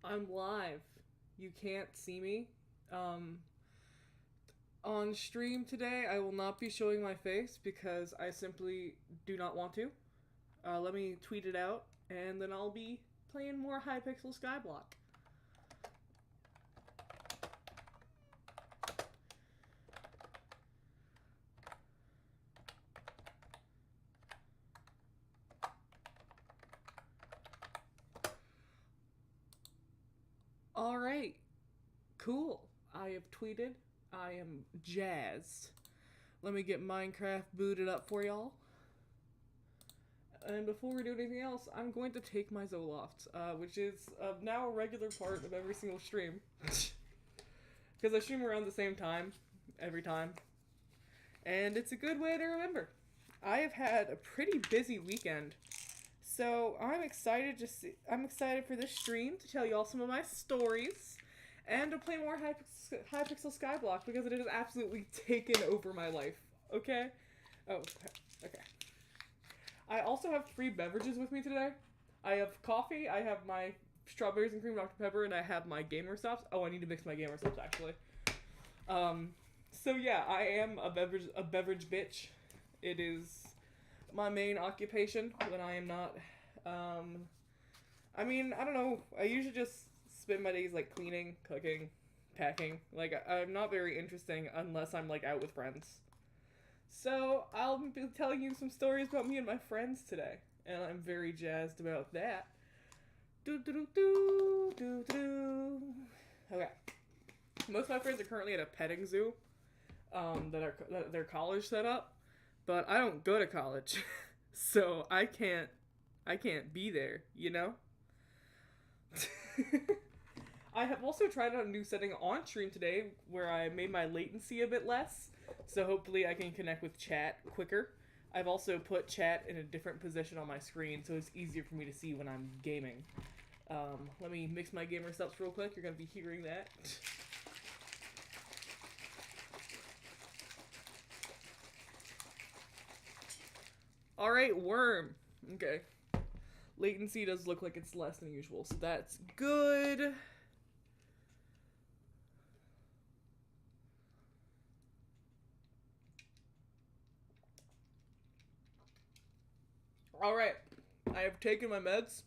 I'm live. You can't see me. Um, on stream today, I will not be showing my face because I simply do not want to. Let me tweet it out, and then I'll be playing more Hypixel Skyblock. Alright, cool. I have tweeted. I am jazzed. Let me get Minecraft booted up for y'all. And before we do anything else, I'm going to take my Zoloft, which is now a regular part of every single stream. Because I stream around the same time, every time. And it's a good way to remember. I have had a pretty busy weekend. So I'm excited I'm excited for this stream to tell you all some of my stories and to play more Hypixel Skyblock because it has absolutely taken over my life. Okay? Oh, okay. I also have 3 beverages with me today. I have coffee, I have my strawberries and cream Dr. Pepper, and I have my Gamer Stops. Oh, I need to mix my Gamer Stops actually. So yeah, I am a beverage bitch. It is my main occupation when I am not. I mean, I don't know. I usually just spend my days like cleaning, cooking, packing. Like I'm not very interesting unless I'm like out with friends. So I'll be telling you some stories about me and my friends today, and I'm very jazzed about that. Do do do do do do. Okay. Most of my friends are currently at a petting zoo, that their college set up, but I don't go to college, so I can't be there. You know. I have also tried out a new setting on stream today where I made my latency a bit less, so hopefully I can connect with chat quicker. I've also put chat in a different position on my screen so it's easier for me to see when I'm gaming. Let me mix my gamer steps real quick. You're going to be hearing that. Alright, worm. Okay. Latency does look like it's less than usual, so that's good. Alright. I have taken my meds.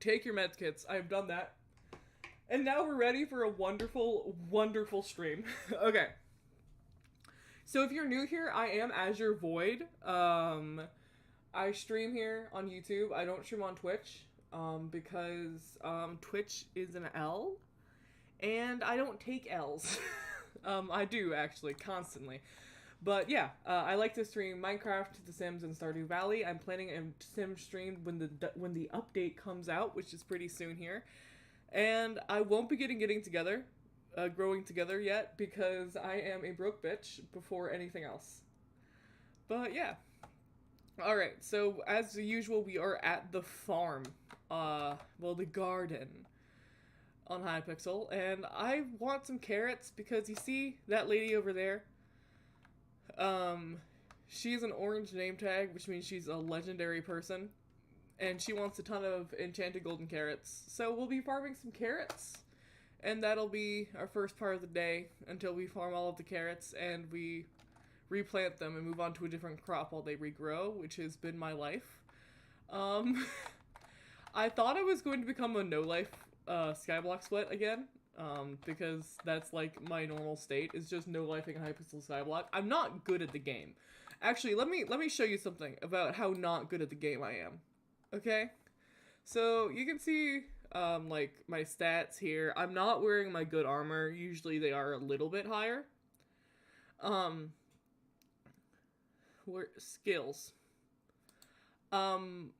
Take your meds, kids. I have done that. And now we're ready for a wonderful, wonderful stream. Okay. So if you're new here, I am Azure Void. I stream here on YouTube. I don't stream on Twitch because Twitch is an L, and I don't take L's. I do actually constantly, but yeah, I like to stream Minecraft, The Sims, and Stardew Valley. I'm planning a Sim stream when the update comes out, which is pretty soon here, and I won't be getting together. Growing together yet because I am a broke bitch before anything else. But yeah, alright, so as usual, we are at the farm. The garden on Hypixel, and I want some carrots because you see that lady over there? Um, she's an orange name tag, which means she's a legendary person, and she wants a ton of enchanted golden carrots. So we'll be farming some carrots, and that'll be our first part of the day until we farm all of the carrots and we replant them and move on to a different crop while they regrow, which has been my life. Um, I thought I was going to become a no-life Skyblock split again, because that's like my normal state, is just no-lifing Hypixel Skyblock. I'm not good at the game. Actually, let me show you something about how not good at the game I am. Okay? So, you can see, like, my stats here. I'm not wearing my good armor. Usually they are a little bit higher. Um, skills. Um,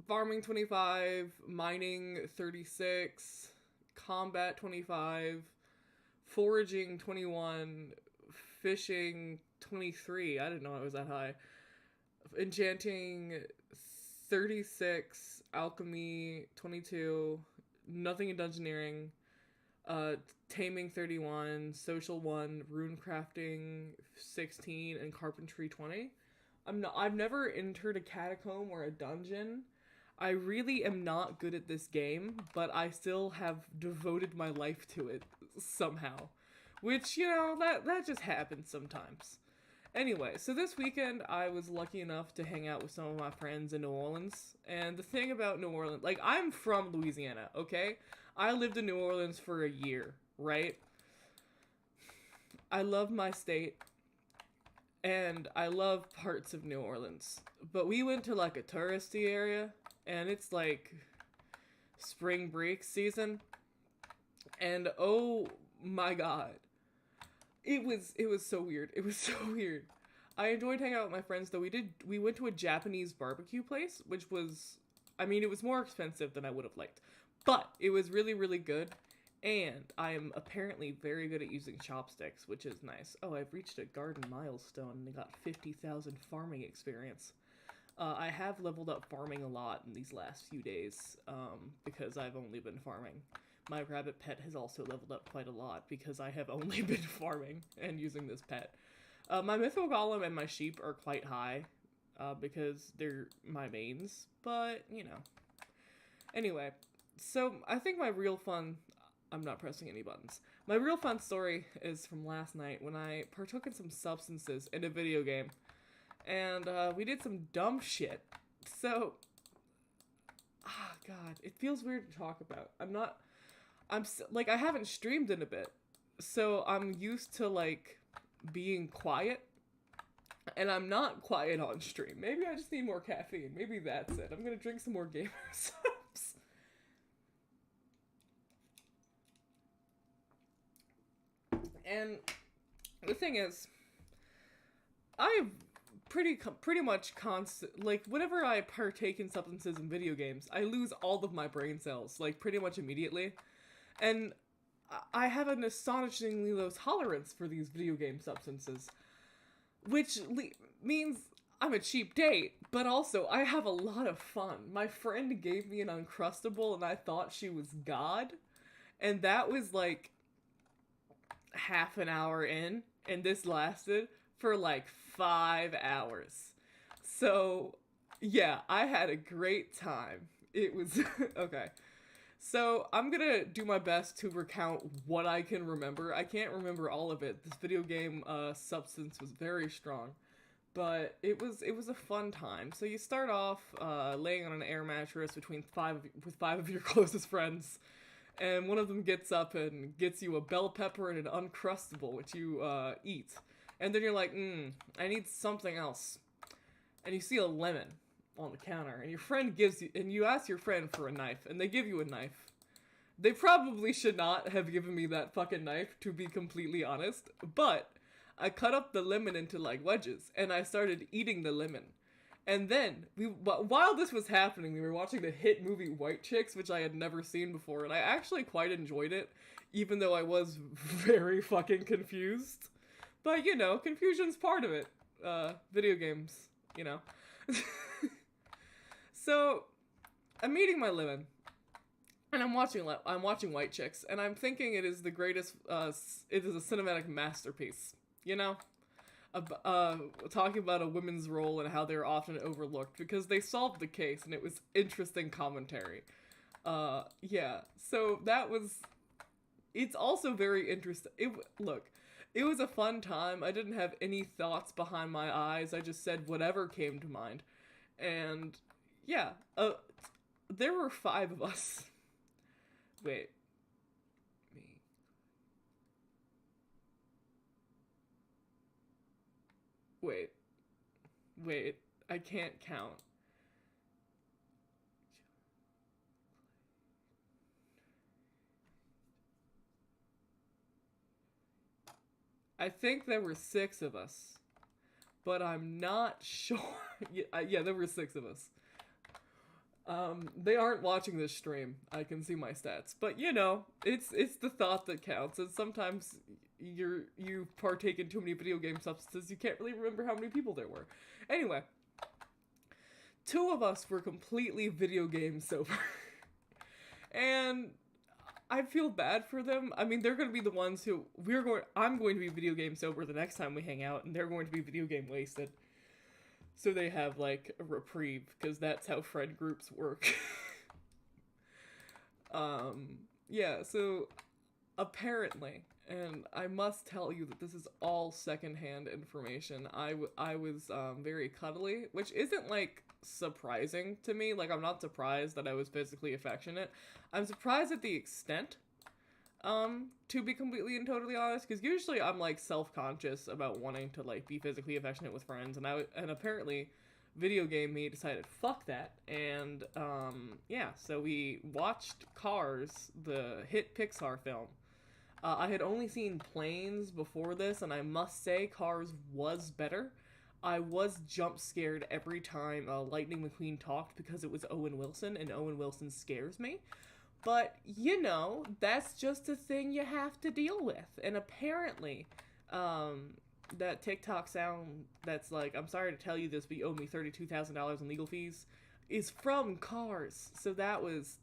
farming 25, mining 36, combat 25, foraging 21, fishing 23. I didn't know it was that high. Enchanting 36, alchemy 22, nothing in dungeoneering, taming 31, social 1, rune crafting 16, and carpentry 20. I've never entered a catacomb or a dungeon. I really am not good at this game, but I still have devoted my life to it somehow. Which, you know, that just happens sometimes. Anyway, so this weekend I was lucky enough to hang out with some of my friends in New Orleans. And the thing about New Orleans, like, I'm from Louisiana, okay? I lived in New Orleans for a year, right? I love my state, and I love parts of New Orleans. But we went to, like, a touristy area, and it's, like, spring break season. And, oh my god. It was so weird. It was so weird. I enjoyed hanging out with my friends, though. We went to a Japanese barbecue place, which was, I mean, it was more expensive than I would have liked. But it was really, really good. And I am apparently very good at using chopsticks, which is nice. Oh, I've reached a garden milestone and got 50,000 farming experience. I have leveled up farming a lot in these last few days, because I've only been farming. My rabbit pet has also leveled up quite a lot because I have only been farming and using this pet. My mythical golem and my sheep are quite high, because they're my mains, but, you know. Anyway, so I think my real fun... I'm not pressing any buttons. My real fun story is from last night when I partook in some substances in a video game. And we did some dumb shit. So, God, it feels weird to talk about. Like, I haven't streamed in a bit. So I'm used to, like, being quiet. And I'm not quiet on stream. Maybe I just need more caffeine. Maybe that's it. I'm gonna drink some more gamer subs. And the thing is, I've pretty much constant, like, whenever I partake in substances in video games, I lose all of my brain cells, like, pretty much immediately. And I have an astonishingly low tolerance for these video game substances, which means I'm a cheap date, but also I have a lot of fun. My friend gave me an Uncrustable and I thought she was God, and that was like half an hour in, and this lasted for like 5 hours. So yeah, I had a great time. It was okay. So I'm gonna do my best to recount what I can remember. I can't remember all of it. This video game substance was very strong, but it was a fun time. So you start off laying on an air mattress with five of your closest friends. And one of them gets up and gets you a bell pepper and an Uncrustable, which you eat. And then you're like, I need something else. And you see a lemon on the counter, and your friend gives you, and you ask your friend for a knife, and they give you a knife. They probably should not have given me that fucking knife, to be completely honest, but I cut up the lemon into, like, wedges, and I started eating the lemon. And then, while this was happening, we were watching the hit movie White Chicks, which I had never seen before, and I actually quite enjoyed it, even though I was very fucking confused. But, you know, confusion's part of it. Video games, you know. So, I'm eating my lemon, and I'm watching White Chicks, and I'm thinking it is the greatest, it is a cinematic masterpiece, you know? Talking about a women's role and how they're often overlooked because they solved the case and it was interesting commentary. Yeah, so it's also very interesting. Look, it was a fun time. I didn't have any thoughts behind my eyes. I just said whatever came to mind. And yeah, there were 5 of us. Wait. Wait, I can't count. I think there were 6 of us, but I'm not sure. Yeah, there were 6 of us. They aren't watching this stream. I can see my stats, but you know, it's the thought that counts, and sometimes you partake in too many video game substances, you can't really remember how many people there were. Anyway, 2 of us were completely video game sober, and I feel bad for them. I mean, they're going to be the ones who I'm going to be video game sober the next time we hang out, and they're going to be video game wasted. so they have like a reprieve, because that's how friend groups work. Yeah, so apparently, and I must tell you that this is all secondhand information, I was very cuddly, which isn't like surprising to me. Like, I'm not surprised that I was physically affectionate. I'm surprised at the extent, to be completely and totally honest, because usually I'm like self-conscious about wanting to like be physically affectionate with friends, and apparently video game me decided fuck that, and yeah, so we watched Cars, the hit Pixar film. I had only seen Planes before this, and I must say Cars was better. I was jump scared every time Lightning McQueen talked, because it was Owen Wilson, and Owen Wilson scares me. But, you know, that's just a thing you have to deal with. And apparently, that TikTok sound that's like, I'm sorry to tell you this, but you owe me $32,000 in legal fees, is from Cars. So that was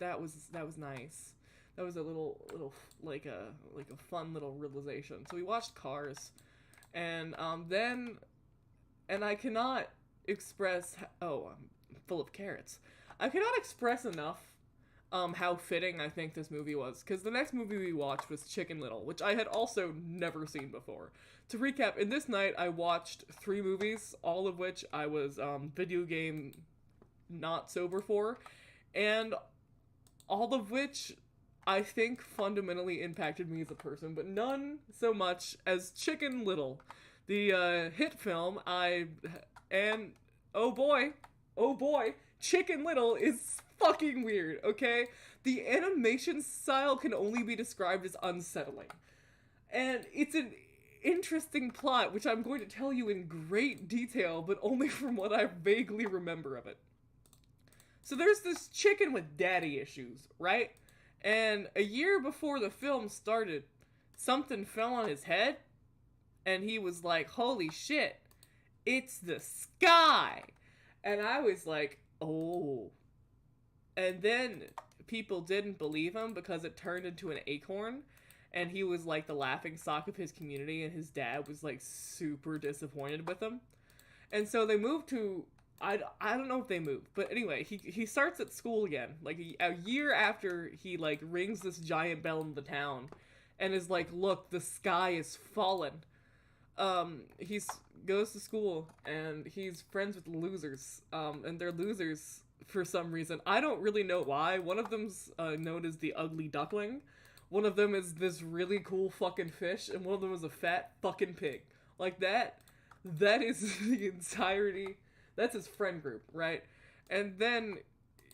nice. That was a little like a fun little realization. So we watched Cars, and then, and I cannot express, oh, I'm full of carrots. I cannot express enough how fitting I think this movie was, because the next movie we watched was Chicken Little, which I had also never seen before. To recap, in this night I watched 3 movies, all of which I was video game not sober for, and all of which I think fundamentally impacted me as a person, but none so much as Chicken Little, the hit film. And oh boy, Chicken Little is fucking weird, okay? The animation style can only be described as unsettling. And it's an interesting plot, which I'm going to tell you in great detail, but only from what I vaguely remember of it. So there's this chicken with daddy issues, right? And a year before the film started, something fell on his head, and he was like, holy shit, it's the sky! And I was like, oh. And then people didn't believe him because it turned into an acorn, and he was like the laughing stock of his community, and his dad was like super disappointed with him. And so they moved to, I don't know if they moved, but anyway, he starts at school again, like a year after he like rings this giant bell in the town and is like, look, the sky is fallen. He's goes to school, and he's friends with losers, and they're losers for some reason. I don't really know why. One of them's known as the ugly duckling. One of them is this really cool fucking fish, and one of them is a fat fucking pig. Like that is the entirety. That's his friend group, right? And then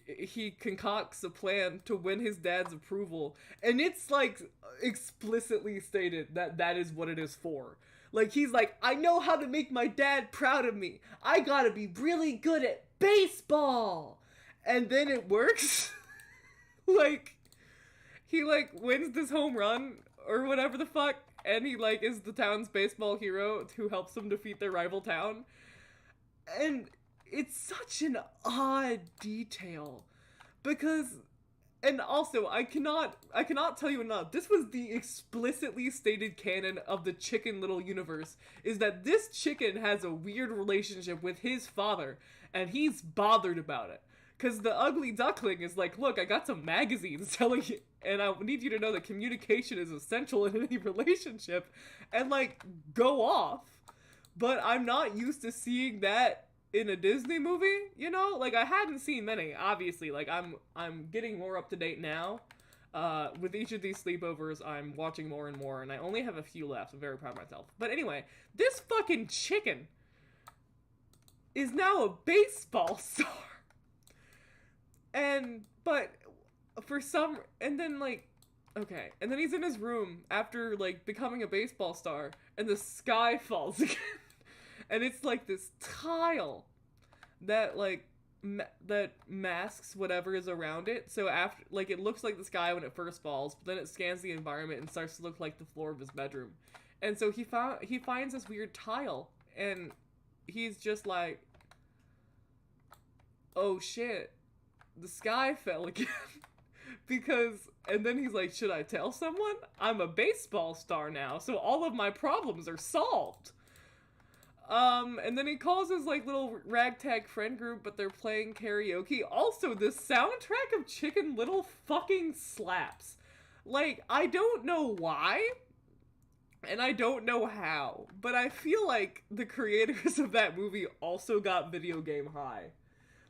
he concocts a plan to win his dad's approval, and it's like explicitly stated that that is what it is for. Like, he's like, I know how to make my dad proud of me. I gotta be really good at baseball. And then it works. Like, he like wins this home run or whatever the fuck, and he like is the town's baseball hero who helps them defeat their rival town. And it's such an odd detail, because, and also I cannot tell you enough, this was the explicitly stated canon of the Chicken Little universe, is that this chicken has a weird relationship with his father, and he's bothered about it. Because the ugly duckling is like, look, I got some magazines telling you, and I need you to know that communication is essential in any relationship, and like, go off. But I'm not used to seeing that in a Disney movie, you know? Like, I hadn't seen many, obviously. Like, I'm getting more up to date now. With each of these sleepovers, I'm watching more and more, and I only have a few left. I'm very proud of myself. But anyway, this fucking chicken is now a baseball star. And then like, okay, and then he's in his room after like becoming a baseball star, and the sky falls again. And it's like this tile that like that masks whatever is around it. So after, like, it looks like the sky when it first falls, but then it scans the environment and starts to look like the floor of his bedroom. And so he finds this weird tile, and he's just like, oh shit, the sky fell again. And then he's like, should I tell someone? I'm a baseball star now, so all of my problems are solved. And then he calls his, like, little ragtag friend group, but they're playing karaoke. Also, the soundtrack of Chicken Little fucking slaps. Like, I don't know why, and I don't know how, but I feel like the creators of that movie also got video game high.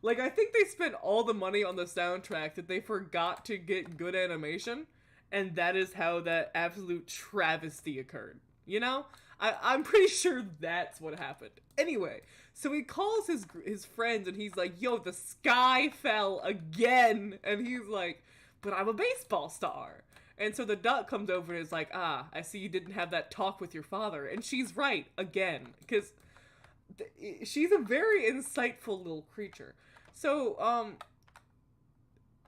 Like, I think they spent all the money on the soundtrack that they forgot to get good animation, and that is how that absolute travesty occurred. You know? I'm pretty sure that's what happened. Anyway, so he calls his friends and he's like, yo, the sky fell again. And he's like, but I'm a baseball star. And so the duck comes over and is like, I see you didn't have that talk with your father. And she's right, again. Because she's a very insightful little creature. So,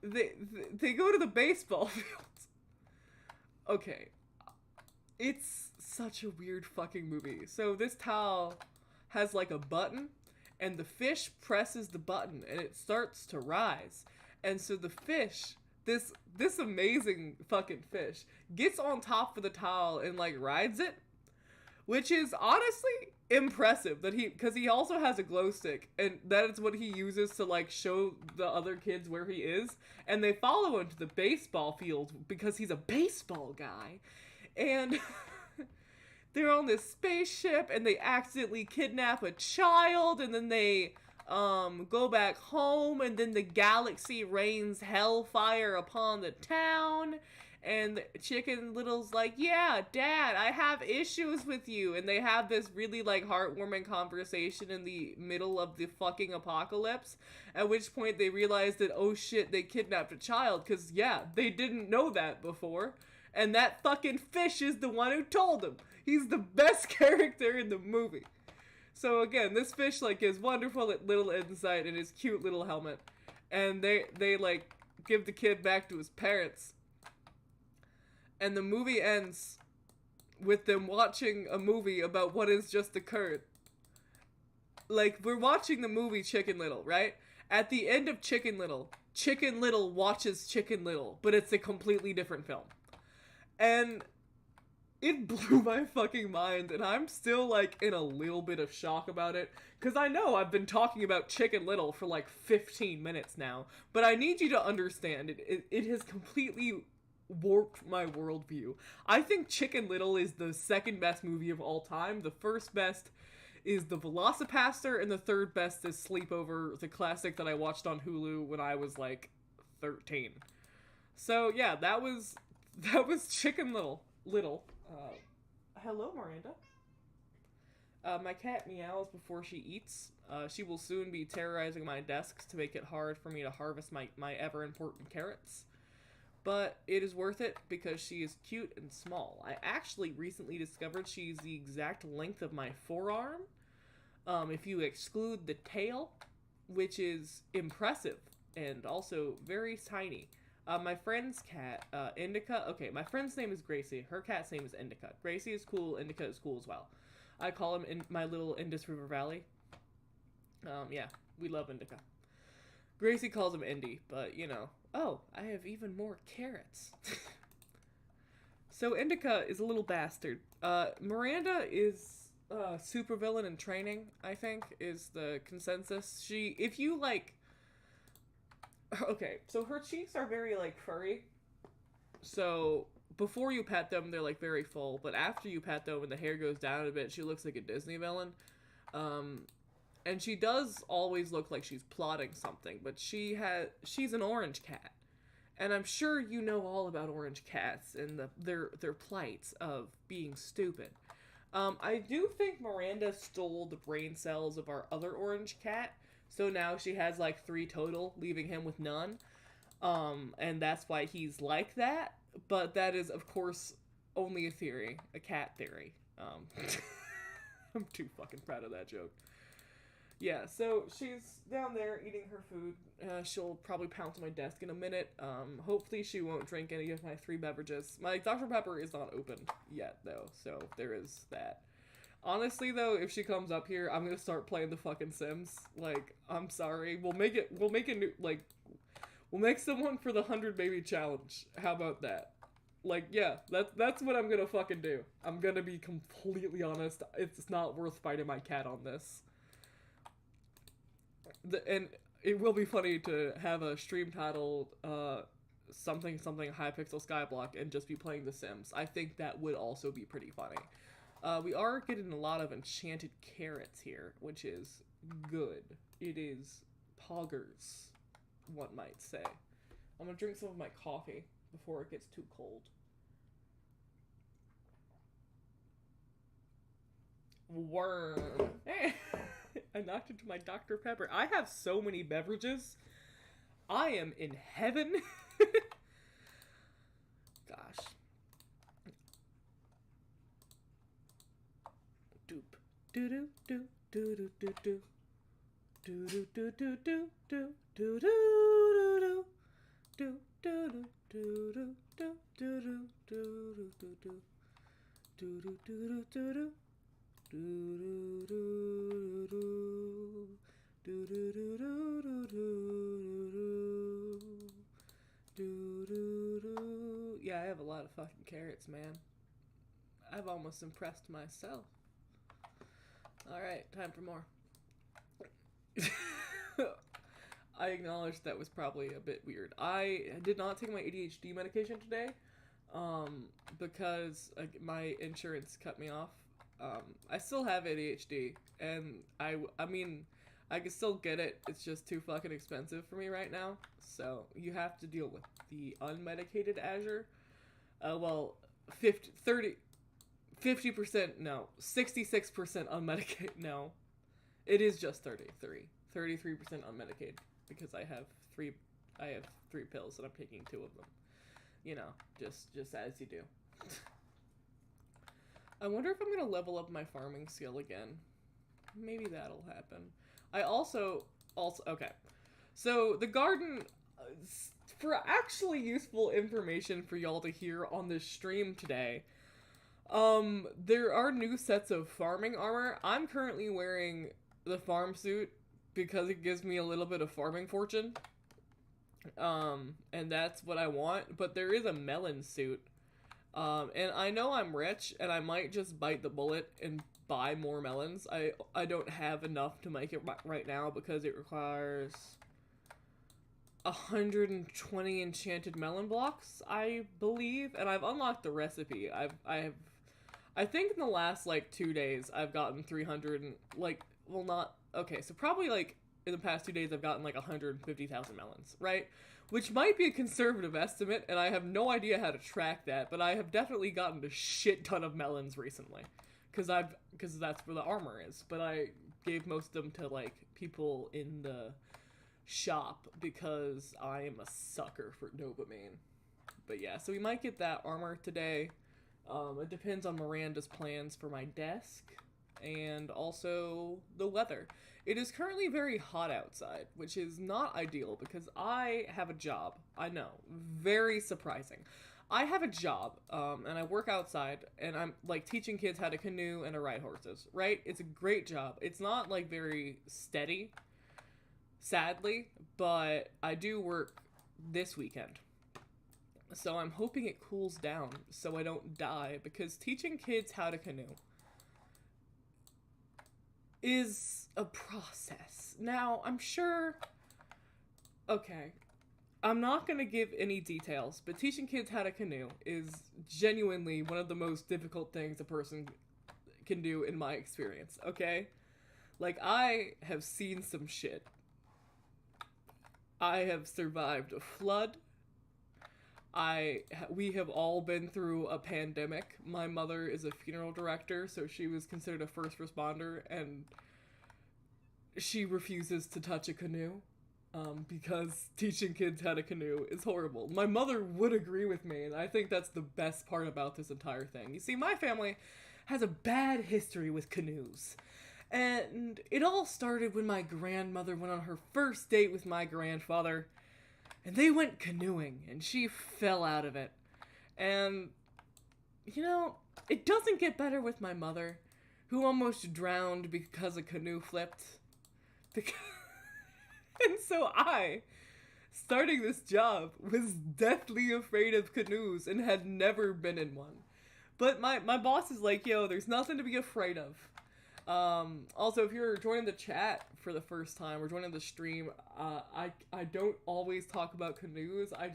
they go to the baseball fields. Okay. It's such a weird fucking movie. So this towel has like a button, and the fish presses the button and it starts to rise. And so the fish, this amazing fucking fish, gets on top of the towel and like rides it, which is honestly impressive that because he also has a glow stick, and that is what he uses to like show the other kids where he is, and they follow him to the baseball field because he's a baseball guy. And they're on this spaceship and they accidentally kidnap a child, and then they go back home, and then the galaxy rains hellfire upon the town, and Chicken Little's like, yeah, Dad, I have issues with you, and they have this really like heartwarming conversation in the middle of the fucking apocalypse, at which point they realize that, oh shit, they kidnapped a child, because yeah, they didn't know that before. And that fucking fish is the one who told him. He's the best character in the movie. So again, this fish like gives wonderful little insight in his cute little helmet. And they like give the kid back to his parents. And the movie ends with them watching a movie about what has just occurred. Like, we're watching the movie Chicken Little, right? At the end of Chicken Little watches Chicken Little, but it's a completely different film. And it blew my fucking mind, and I'm still, like, in a little bit of shock about it, because I know I've been talking about Chicken Little for, like, 15 minutes now, but I need you to understand, it has completely warped my worldview. I think Chicken Little is the second best movie of all time. The first best is The Velocipaster, and the third best is Sleepover, the classic that I watched on Hulu when I was, like, 13. So, yeah, that was Chicken Little. Hello, Miranda. My cat meows before she eats. She will soon be terrorizing my desks to make it hard for me to harvest my ever-important carrots. But it is worth it because she is cute and small. I actually recently discovered she's the exact length of my forearm, if you exclude the tail, which is impressive and also very tiny. My friend's cat, Indica. Okay, my friend's name is Gracie. Her cat's name is Indica. Gracie is cool. Indica is cool as well. I call him in my little Indus River Valley. Yeah, we love Indica. Gracie calls him Indy, but you know. Oh, I have even more carrots. So Indica is a little bastard. Miranda is supervillain in training, I think, is the consensus. If you like. Okay, so her cheeks are very, like, furry. So, before you pet them, they're, like, very full. But after you pet them and the hair goes down a bit, she looks like a Disney villain. And she does always look like she's plotting something. But she's an orange cat. And I'm sure you know all about orange cats and their plights of being stupid. I do think Miranda stole the brain cells of our other orange cat. So now she has, like, 3 total, leaving him with none. And that's why he's like that. But that is, of course, only a theory. A cat theory. I'm too fucking proud of that joke. Yeah, so she's down there eating her food. She'll probably pounce on my desk in a minute. Hopefully she won't drink any of my 3 beverages. My Dr. Pepper is not open yet, though. So there is that. Honestly, though, if she comes up here, I'm gonna start playing the fucking Sims. Like, I'm sorry. We'll make a new, like, we'll make someone for the 100 baby challenge. How about that? Like, yeah, that's what I'm gonna fucking do. I'm gonna be completely honest. It's not worth fighting my cat on this. And it will be funny to have a stream titled something something hypixel skyblock and just be playing The Sims. I think that would also be pretty funny. We are getting a lot of enchanted carrots here, which is good. It is poggers, one might say. I'm gonna drink some of my coffee before it gets too cold. Worm. Hey, I knocked into my Dr. Pepper. I have so many beverages. I am in heaven. Gosh. Doop. Doo doo doo doo doo doo doo. Doo doo doo doo doo doo doo doo doo. Do do do do do do do do do do do do do do do do. Yeah, I have a lot of fucking carrots, man. I've almost impressed myself. Alright, time for more. I acknowledge that was probably a bit weird. I did not take my ADHD medication today, because my insurance cut me off. I still have ADHD, and I mean, I can still get it. It's just too fucking expensive for me right now. So you have to deal with the unmedicated Azure. Well, 50%, no, 66% unmedicated, no. It is just 33% unmedicated, because I have three pills and I'm taking 2 of them. You know, just as you do. I wonder if I'm gonna level up my farming skill again. Maybe that'll happen. I also, okay. So, the garden, for actually useful information for y'all to hear on this stream today, there are new sets of farming armor. I'm currently wearing the farm suit because it gives me a little bit of farming fortune. And that's what I want, but there is a melon suit. And I know I'm rich, and I might just bite the bullet and buy more melons. I don't have enough to make it right now because it requires 120 enchanted melon blocks, I believe, and I've unlocked the recipe. I think in the last, like, 2 days, I've gotten 300 and, like, well, not, okay, so probably, like, in the past 2 days, I've gotten, like, 150,000 melons, right? Which might be a conservative estimate, and I have no idea how to track that, but I have definitely gotten a shit ton of melons recently. Because that's where the armor is. But I gave most of them to, like, people in the shop because I am a sucker for dopamine. But yeah, so we might get that armor today. It depends on Miranda's plans for my desk and also the weather. It is currently very hot outside, which is not ideal because I have a job. I know, very surprising. I have a job, and I work outside, and I'm, like, teaching kids how to canoe and to ride horses, right? It's a great job. It's not, like, very steady, sadly, but I do work this weekend. So I'm hoping it cools down so I don't die, because teaching kids how to canoe is a process. Now, I'm sure... Okay, I'm not going to give any details, but teaching kids how to canoe is genuinely one of the most difficult things a person can do in my experience, okay? Like, I have seen some shit. I have survived a flood. We have all been through a pandemic. My mother is a funeral director, so she was considered a first responder, and she refuses to touch a canoe, because teaching kids how to canoe is horrible. My mother would agree with me, and I think that's the best part about this entire thing. You see, my family has a bad history with canoes. And it all started when my grandmother went on her first date with my grandfather, and they went canoeing, and she fell out of it. And, you know, it doesn't get better with my mother, who almost drowned because a canoe flipped. And so I starting this job, was deathly afraid of canoes and had never been in one. But my boss is like, yo, there's nothing to be afraid of. Also, if you're joining the chat for the first time or joining the stream, I don't always talk about canoes. I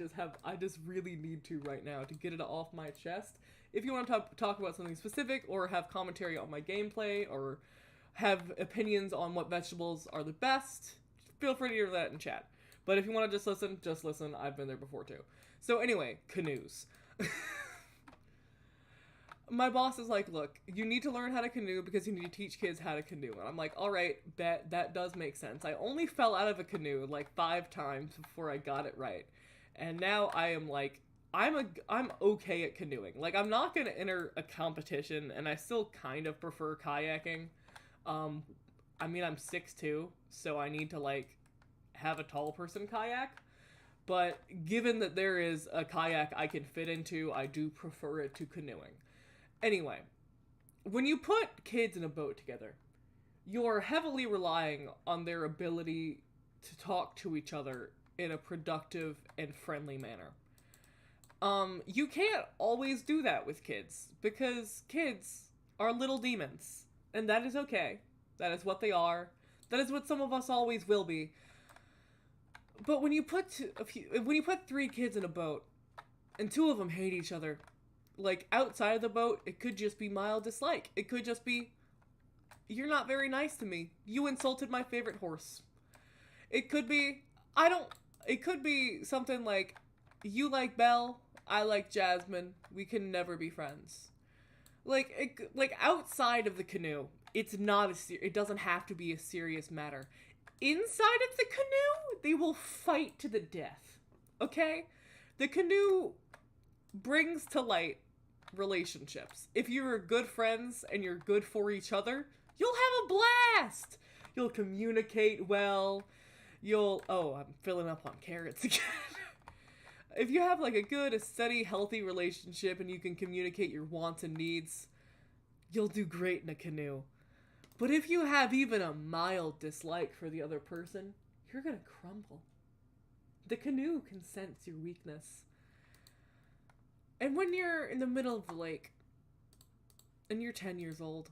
just really need to right now to get it off my chest. If you want to talk about something specific or have commentary on my gameplay or have opinions on what vegetables are the best, feel free to do that in chat. But if you want to just listen. I've been there before too. So anyway, canoes. My boss is like, look, you need to learn how to canoe because you need to teach kids how to canoe. And I'm like, all right, that does make sense. I only fell out of a canoe like 5 times before I got it right. And now I am like, I'm okay at canoeing. Like, I'm not going to enter a competition, and I still kind of prefer kayaking. I mean, I'm 6'2", so I need to, like, have a tall person kayak. But given that there is a kayak I can fit into, I do prefer it to canoeing. Anyway, when you put kids in a boat together, you're heavily relying on their ability to talk to each other in a productive and friendly manner. You can't always do that with kids, because kids are little demons, and that is okay. That is what they are. That is what some of us always will be. But when you put 3 kids in a boat, and 2 of them hate each other, like, outside of the boat, it could just be mild dislike. It could just be, you're not very nice to me. You insulted my favorite horse. It could be, it could be something like, you like Belle, I like Jasmine, we can never be friends. Like outside of the canoe, it's not it doesn't have to be a serious matter. Inside of the canoe, they will fight to the death. Okay? The canoe brings to light relationships. If you're good friends and you're good for each other, you'll have a blast. You'll communicate well. I'm filling up on carrots again. If you have like a steady, healthy relationship and you can communicate your wants and needs, you'll do great in a canoe. But if you have even a mild dislike for the other person, you're gonna crumble. The canoe can sense your weakness. And when you're in the middle of the lake, and you're 10 years old,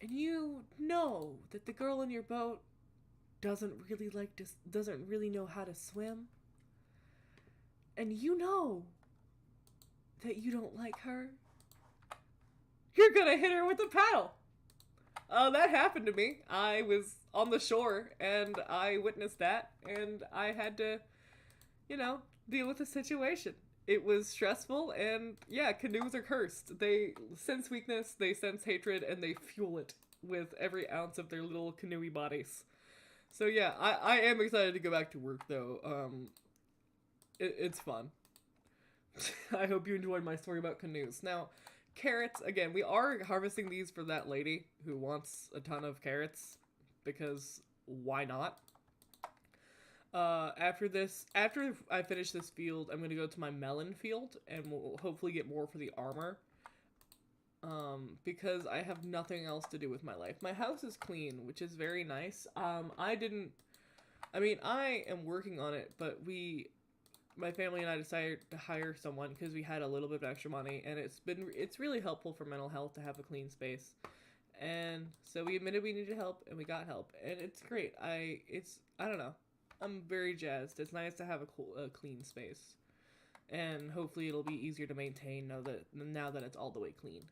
and you know that the girl in your boat doesn't really know how to swim, and you know that you don't like her, you're gonna hit her with a paddle. That happened to me. I was on the shore, and I witnessed that, and I had to, deal with the situation. It was stressful, and yeah, canoes are cursed. They sense weakness, they sense hatred, and they fuel it with every ounce of their little canoey bodies. So yeah, I am excited to go back to work, though. It's fun. I hope you enjoyed my story about canoes. Now, carrots, again, we are harvesting these for that lady who wants a ton of carrots, because why not? After I finish this field, I'm gonna go to my melon field, and we'll hopefully get more for the armor. Because I have nothing else to do with my life. My house is clean, which is very nice. I am working on it, but my family and I decided to hire someone because we had a little bit of extra money, and it's really helpful for mental health to have a clean space. And so we admitted we needed help, and we got help, and it's great. I don't know. I'm very jazzed. It's nice to have a clean space, and hopefully it'll be easier to maintain now that it's all the way clean.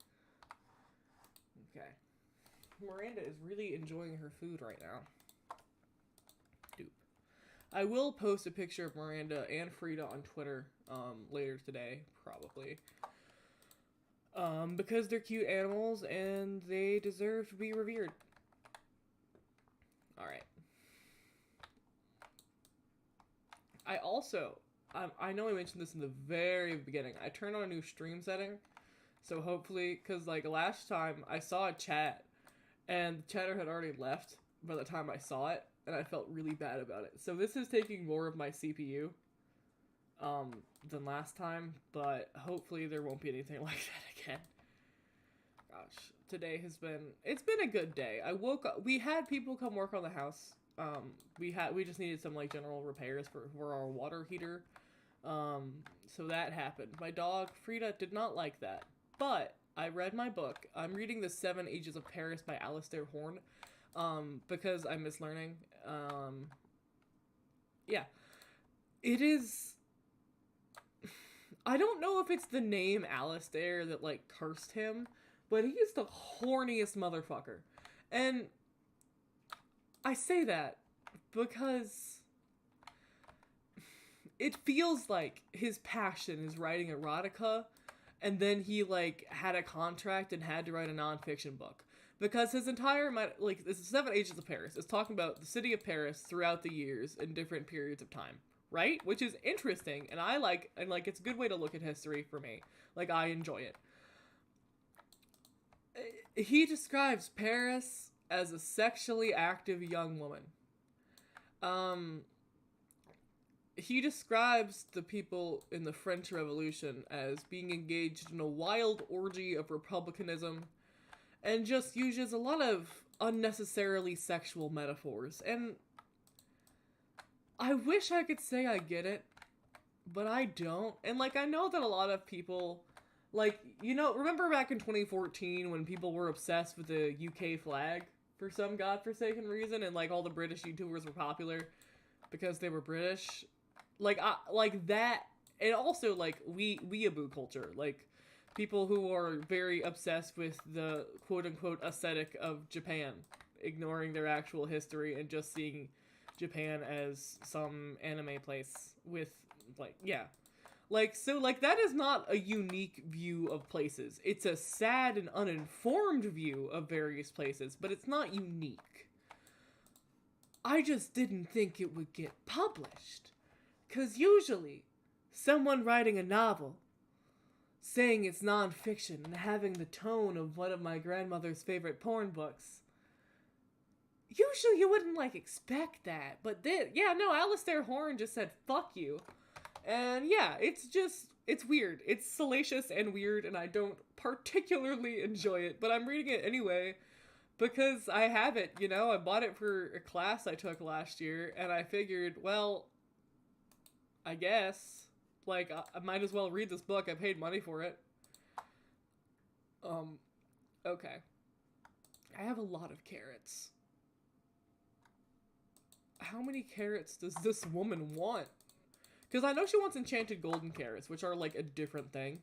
Okay. Miranda is really enjoying her food right now. Dupe. I will post a picture of Miranda and Frida on Twitter later today, probably. Because they're cute animals and they deserve to be revered. Alright. I also, I know I mentioned this in the very beginning, I turned on a new stream setting, so hopefully, because like last time I saw a chat, and the chatter had already left by the time I saw it, and I felt really bad about it. So this is taking more of my CPU, than last time, but hopefully there won't be anything like that again. Gosh, today it's been a good day. I woke up, we had people come work on the house, We just needed some like general repairs for our water heater. So that happened. My dog Frida did not like that, but I read my book. I'm reading The Seven Ages of Paris by Alistair Horn, because I miss learning. Yeah, it is. I don't know if it's the name Alistair that like cursed him, but he's the horniest motherfucker, and I say that because it feels like his passion is writing erotica, and then he like had a contract and had to write a nonfiction book because his entire like this is Seven Ages of Paris is talking about the city of Paris throughout the years in different periods of time, right? Which is interesting, and I like it's a good way to look at history for me. Like I enjoy it. He describes Paris as a sexually active young woman. He describes the people in the French Revolution as being engaged in a wild orgy of republicanism and just uses a lot of unnecessarily sexual metaphors. And I wish I could say I get it, but I don't. And like, I know that a lot of people, like, you know, remember back in 2014 when people were obsessed with the UK flag for some godforsaken reason, and like all the British YouTubers were popular because they were British? Like that, and also like weeaboo culture, like people who are very obsessed with the quote-unquote aesthetic of Japan, ignoring their actual history and just seeing Japan as some anime place with, like, yeah. Like, so, like, that is not a unique view of places. It's a sad and uninformed view of various places, but it's not unique. I just didn't think it would get published. 'Cause usually, someone writing a novel, saying it's nonfiction and having the tone of one of my grandmother's favorite porn books, usually you wouldn't, like, expect that. But then, yeah, no, Alistair Horn just said, fuck you. And yeah, it's weird. It's salacious and weird, and I don't particularly enjoy it, but I'm reading it anyway because I have it, you know? I bought it for a class I took last year, and I figured, well, I guess, like, I might as well read this book. I paid money for it. Okay. I have a lot of carrots. How many carrots does this woman want? Because I know she wants enchanted golden carrots, which are, like, a different thing.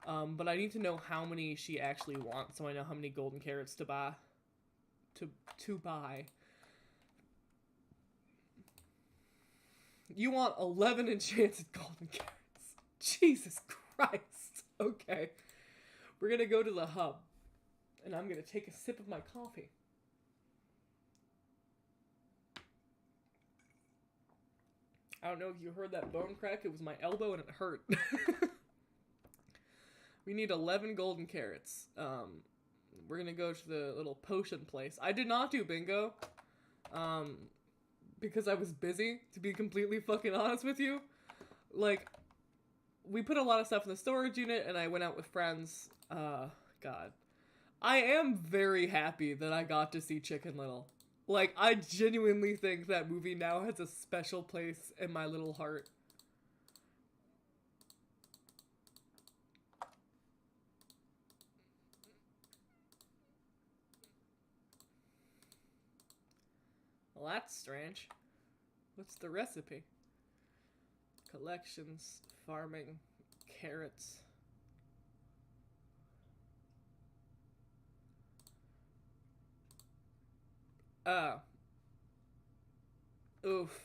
But I need to know how many she actually wants, so I know how many golden carrots to buy. To buy. You want 11 enchanted golden carrots. Jesus Christ. Okay. We're gonna go to the hub. And I'm gonna take a sip of my coffee. I don't know if you heard that bone crack. It was my elbow and it hurt. We need 11 golden carrots. We're gonna go to the little potion place. I did not do bingo. Because I was busy, to be completely fucking honest with you. Like, we put a lot of stuff in the storage unit, and I went out with friends. God. I am very happy that I got to see Chicken Little. Like, I genuinely think that movie now has a special place in my little heart. Well, that's strange. What's the recipe? Collections, farming, carrots. Oof.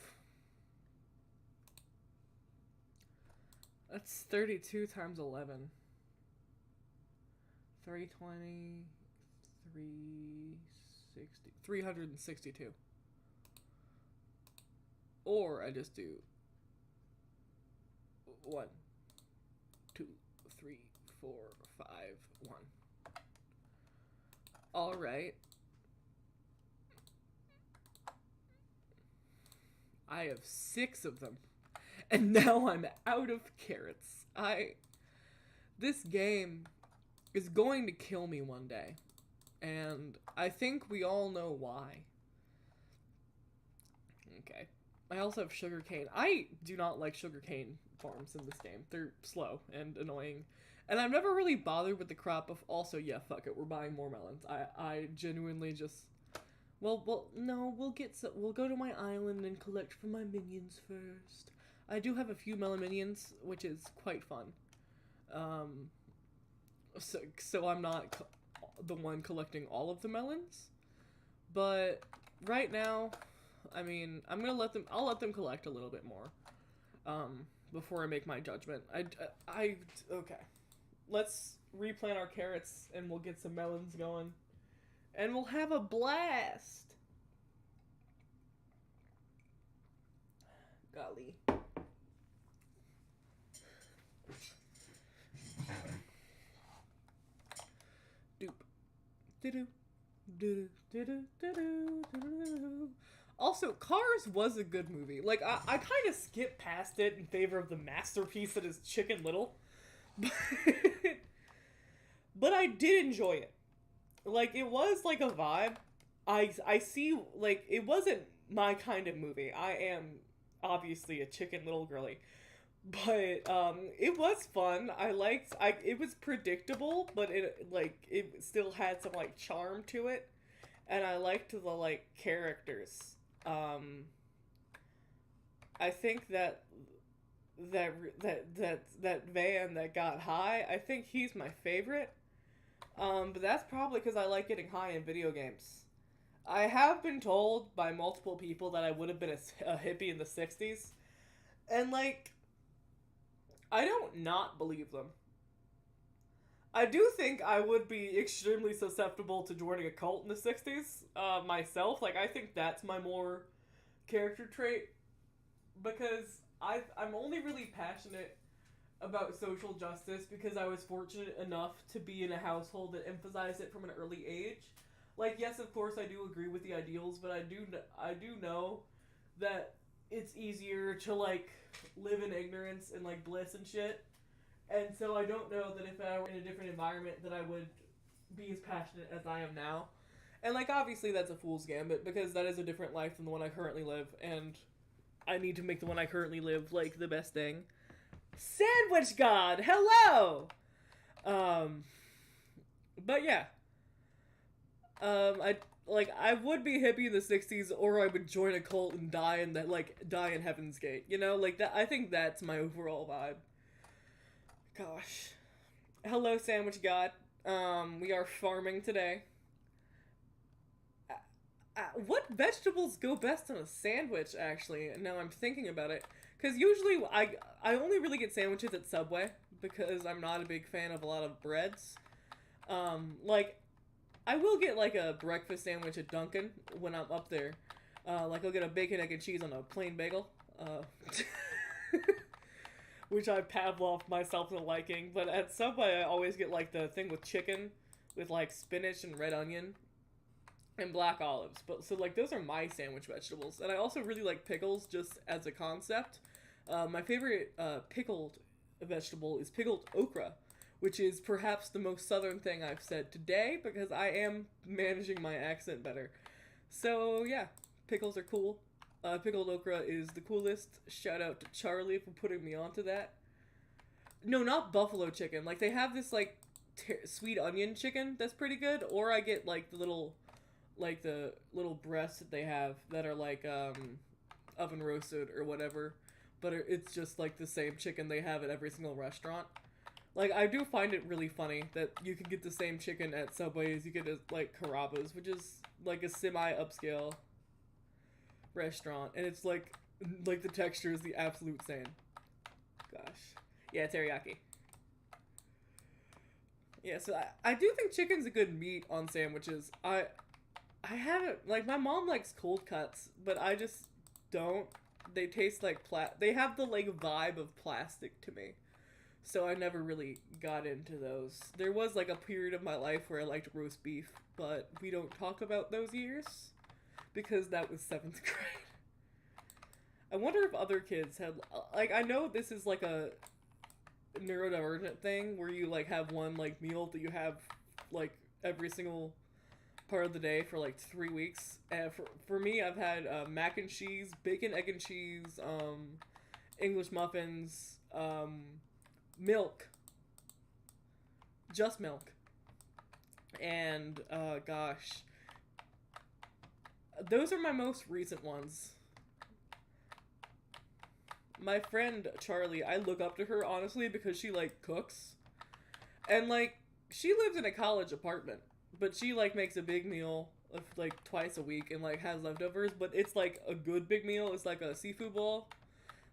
That's 32 times 11. 320, 360, 362. Or I just do 1, 2, 3, 4, 5, 1. Alright. I have 6 of them. And now I'm out of carrots. This game is going to kill me one day. And I think we all know why. Okay. I also have sugarcane. I do not like sugarcane farms in this game. They're slow and annoying. And I've never really bothered with the crop of also, yeah, fuck it, we're buying more melons. I genuinely just no, we'll go to my island and collect from my minions first. I do have a few melon minions, which is quite fun. So I'm not the one collecting all of the melons, but right now, I mean, I'll let them collect a little bit more, before I make my judgment. Okay. Let's replant our carrots and we'll get some melons going. And we'll have a blast! Golly. Doop. Do-do. Do-do. Do-do. Do-do. Do-do. Also, Cars was a good movie. Like, I kind of skipped past it in favor of the masterpiece that is Chicken Little. But I did enjoy it. Like, it was like a vibe. I see, like, it wasn't my kind of movie. I am obviously a Chicken Little girly. But, it was fun. It was predictable, but it still had some, like, charm to it. And I liked the, like, characters. I think that van that got high, I think he's my favorite. But that's probably because I like getting high in video games. I have been told by multiple people that I would have been a hippie in the 60s. And, like, I don't not believe them. I do think I would be extremely susceptible to joining a cult in the 60s, myself. Like, I think that's my more character trait. Because I'm only really passionate about social justice because I was fortunate enough to be in a household that emphasized it from an early age. Like, yes, of course, I do agree with the ideals, but I do know that it's easier to, like, live in ignorance and, like, bliss and shit. And so I don't know that if I were in a different environment that I would be as passionate as I am now. And, like, obviously that's a fool's gambit because that is a different life than the one I currently live, and I need to make the one I currently live, like, the best thing. Sandwich God! Hello! But yeah. I would be hippie in the 60s, or I would join a cult and die in Heaven's Gate. You know, like, that. I think that's my overall vibe. Gosh. Hello, Sandwich God. We are farming today. What vegetables go best on a sandwich, actually? Now I'm thinking about it. Because usually I only really get sandwiches at Subway because I'm not a big fan of a lot of breads. I will get, like, a breakfast sandwich at Dunkin' when I'm up there. I'll get a bacon, egg, and cheese on a plain bagel. Which I Pavloved myself into liking. But at Subway, I always get, like, the thing with chicken with, like, spinach and red onion and black olives. But so, like, those are my sandwich vegetables. And I also really like pickles just as a concept. My favorite pickled vegetable is pickled okra, which is perhaps the most southern thing I've said today because I am managing my accent better. So, yeah, pickles are cool. Pickled okra is the coolest. Shout out to Charlie for putting me onto that. No, not buffalo chicken. Like, they have this, like, sweet onion chicken that's pretty good. Or I get, like, the little breasts that they have that are, like, oven roasted or whatever. But it's just, like, the same chicken they have at every single restaurant. Like, I do find it really funny that you can get the same chicken at Subway as you get at, like, Carrabba's, which is, like, a semi-upscale restaurant. And it's, like, the texture is the absolute same. Gosh. Yeah, teriyaki. Yeah, so I do think chicken's a good meat on sandwiches. I haven't, like, my mom likes cold cuts, but I just don't. They taste like they have the, like, vibe of plastic to me. So I never really got into those. There was, like, a period of my life where I liked roast beef, but we don't talk about those years because that was 7th grade. I wonder if other kids had, like, I know this is, like, a neurodivergent thing where you, like, have one, like, meal that you have, like, every single part of the day for like 3 weeks. And for me, I've had mac and cheese, bacon, egg and cheese, English muffins, milk, just milk, and gosh, those are my most recent ones. My friend Charlie, I look up to her honestly because she like cooks, and like she lives in a college apartment, but she like makes a big meal of like twice a week and like has leftovers, but it's like a good big meal. It's like a seafood bowl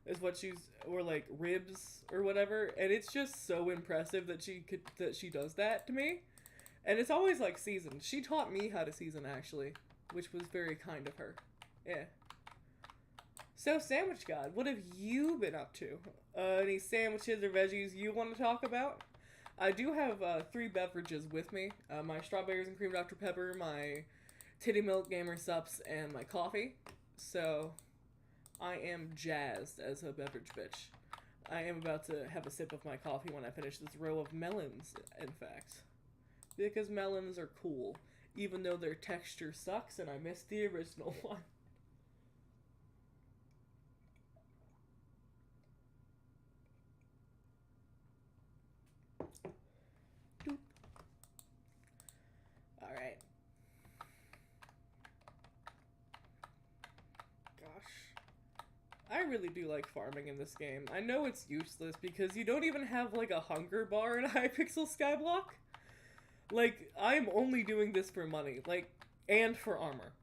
is what or like ribs or whatever, and it's just so impressive that she does that to me. And it's always like seasoned. She taught me how to season actually, which was very kind of her. Yeah. So, Sandwich God, what have you been up to? Any sandwiches or veggies you want to talk about? I do have 3 beverages with me. My strawberries and cream Dr. Pepper, my titty milk gamer sups, and my coffee. So, I am jazzed as a beverage bitch. I am about to have a sip of my coffee when I finish this row of melons, in fact. Because melons are cool, even though their texture sucks and I missed the original one. Alright. Gosh. I really do like farming in this game. I know it's useless because you don't even have like a hunger bar in hypixel skyblock. Like, I'm only doing this for money, like, and for armor.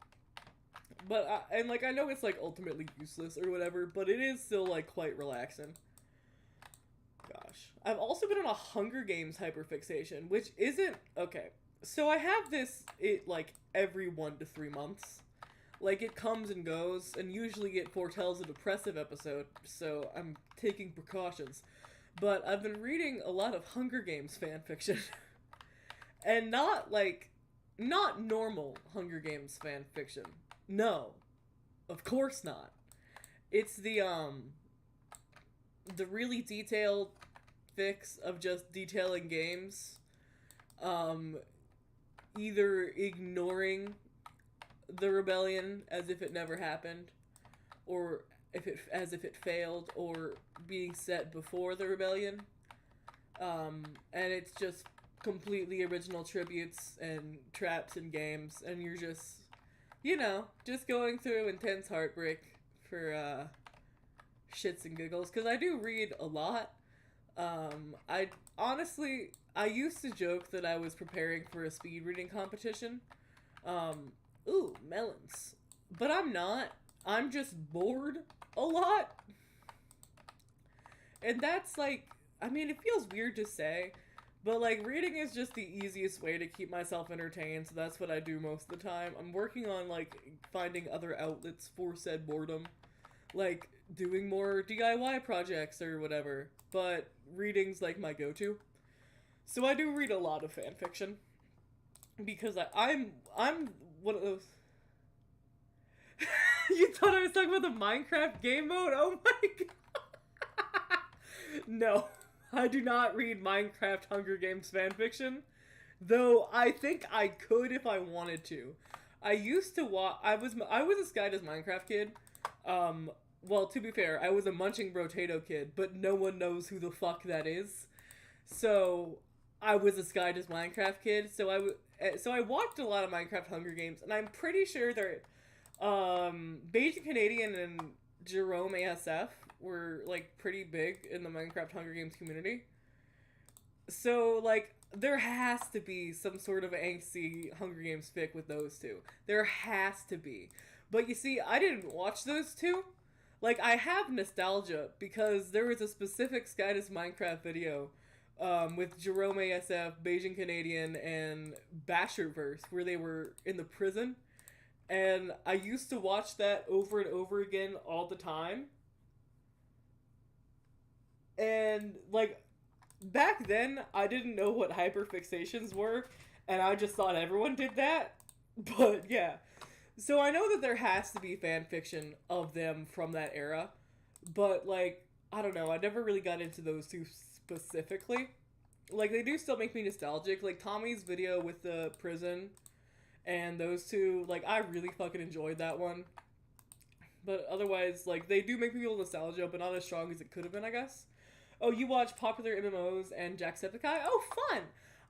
But, and like, I know it's like ultimately useless or whatever, but it is still like quite relaxing. Gosh. I've also been on a Hunger Games hyperfixation, which isn't, okay. So I have this, like, every 1 to 3 months. Like, it comes and goes, and usually it foretells a depressive episode, so I'm taking precautions. But I've been reading a lot of Hunger Games fanfiction. And not normal Hunger Games fanfiction. No. Of course not. It's the really detailed fics of just detailing games. Either ignoring the rebellion as if it never happened, or as if it failed, or being set before the rebellion. And it's just completely original tributes and traps and games, and you're just, you know, just going through intense heartbreak for shits and giggles, because I do read a lot. I honestly, I used to joke that I was preparing for a speed reading competition. Ooh, melons. But I'm not. I'm just bored a lot. And that's like, I mean, it feels weird to say, but like, reading is just the easiest way to keep myself entertained, so that's what I do most of the time. I'm working on like finding other outlets for said boredom, like doing more DIY projects or whatever, but reading's like my go-to. So I do read a lot of fanfiction, because I'm one of those... You thought I was talking about the Minecraft game mode? Oh my god! No. I do not read Minecraft Hunger Games fanfiction, though I think I could if I wanted to. I used to watch. I was a Sky Does Minecraft kid. Well, to be fair, I was a Munching Brotato kid, but no one knows who the fuck that is. So I was a Sky Does Minecraft kid. So I watched a lot of Minecraft Hunger Games, and I'm pretty sure they're Beijing Canadian and Jerome ASF were like pretty big in the Minecraft Hunger Games community. So like there has to be some sort of angsty Hunger Games fic with those two. There has to be. But you see, I didn't watch those two. Like, I have nostalgia because there was a specific Sky Does Minecraft video with Jerome ASF, Beijing Canadian, and Basherverse where they were in the prison. And I used to watch that over and over again all the time. And, like, back then, I didn't know what hyperfixations were, and I just thought everyone did that. But, yeah. So I know that there has to be fan fiction of them from that era, but, like, I don't know, I never really got into those two specifically. Like, they do still make me nostalgic. Like, Tommy's video with the prison And those two, like, I really fucking enjoyed that one. But otherwise, like, they do make me feel nostalgia, but not as strong as it could have been, I guess. Oh, you watch popular MMOs and Jacksepticeye? Oh, fun!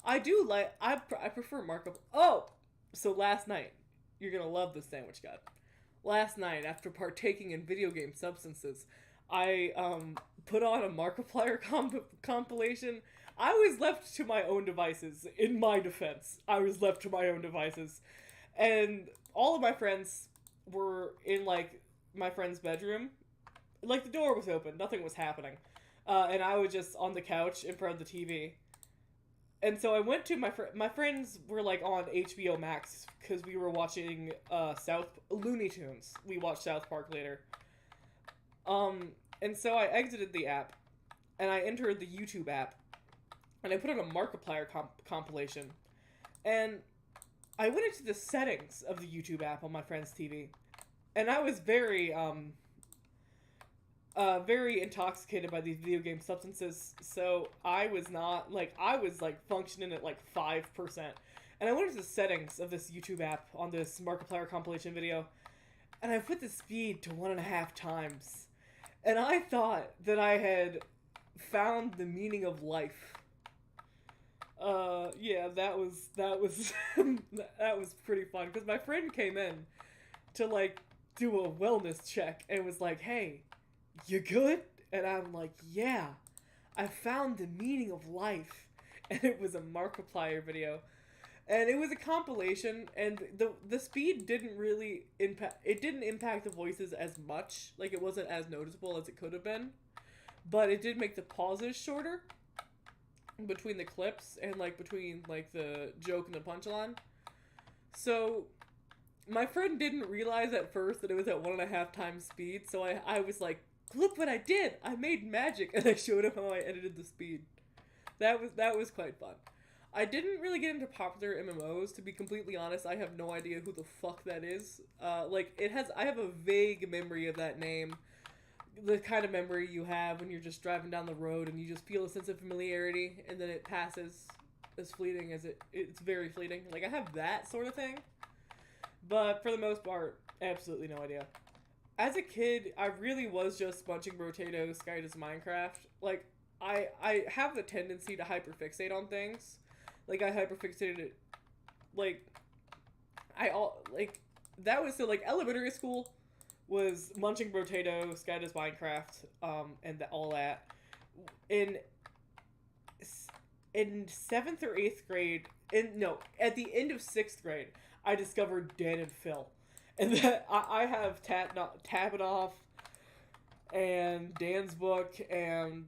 I do like, I prefer Markup. Oh! So last night, you're gonna love this sandwich god. Last night, after partaking in video game substances, I put on a Markiplier compilation. I was left to my own devices. In my defense, I was left to my own devices, and all of my friends were in like my friend's bedroom. Like the door was open, nothing was happening, and I was just on the couch in front of the TV. And so I went to my friends were like on HBO Max because we were watching Looney Tunes. We watched South Park later. And so I exited the app, and I entered the YouTube app, and I put on a Markiplier compilation, and I went into the settings of the YouTube app on my friend's TV, and I was very very intoxicated by these video game substances, so I was not, like, I was, like, functioning at, like, 5%. And I went into the settings of this YouTube app on this Markiplier compilation video, and I put the speed to 1.5 times. And I thought that I had found the meaning of life. Yeah, that was that was pretty fun, because my friend came in to, like, do a wellness check, and was like, hey, you good? And I'm like, yeah, I found the meaning of life. And it was a Markiplier video. And it was a compilation, and the speed didn't really impact the voices as much. Like, it wasn't as noticeable as it could have been. But it did make the pauses shorter between the clips and, like, between, like, the joke and the punchline. So my friend didn't realize at first that it was at 1.5 times speed, so I was like, look what I did! I made magic! And I showed him how I edited the speed. That was quite fun. I didn't really get into popular MMOs, to be completely honest. I have no idea who the fuck that is. I have a vague memory of that name. The kind of memory you have when you're just driving down the road and you just feel a sense of familiarity, and then it passes as fleeting as it's very fleeting. Like, I have that sort of thing. But for the most part, absolutely no idea. As a kid, I really was just Munching Potatoes, Sky Does Minecraft. Like, I have the tendency to hyperfixate on things. Like, I hyperfixated it, like, that was, so, like, elementary school was Munching Potatoes, Sky Does Minecraft, and all that. In 7th or 8th grade, at the end of 6th grade, I discovered Dan and Phil. And that I have Tabanoff and Dan's Book and,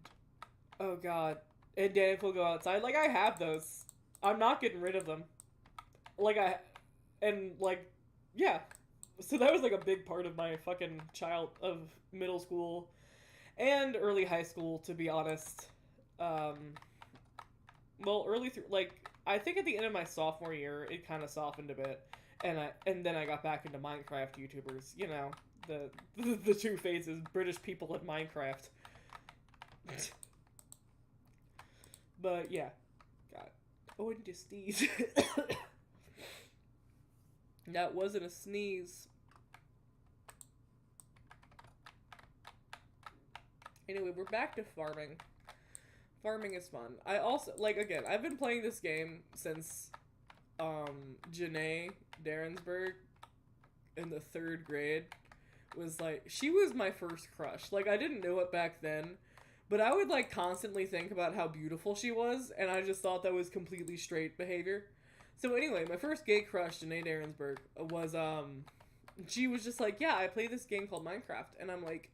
oh god, and Dan and Phil Go Outside. Like, I have those. I'm not getting rid of them. Like, yeah. So that was, like, a big part of my fucking middle school and early high school, to be honest. Well, early through, like, I think at the end of my sophomore year, it kind of softened a bit. And then I got back into Minecraft YouTubers. You know, the two phases, British people and Minecraft. But, yeah. God. Oh, and to sneeze. That wasn't a sneeze. Anyway, we're back to farming. Farming is fun. I also, like, again, I've been playing this game since, Janae Darrensburg in the 3rd grade was, like, she was my first crush. Like, I didn't know it back then, but I would, like, constantly think about how beautiful she was, and I just thought that was completely straight behavior. So anyway, my first gay crush, Janae Darrensburg, was, she was just like, yeah, I play this game called Minecraft, and I'm like,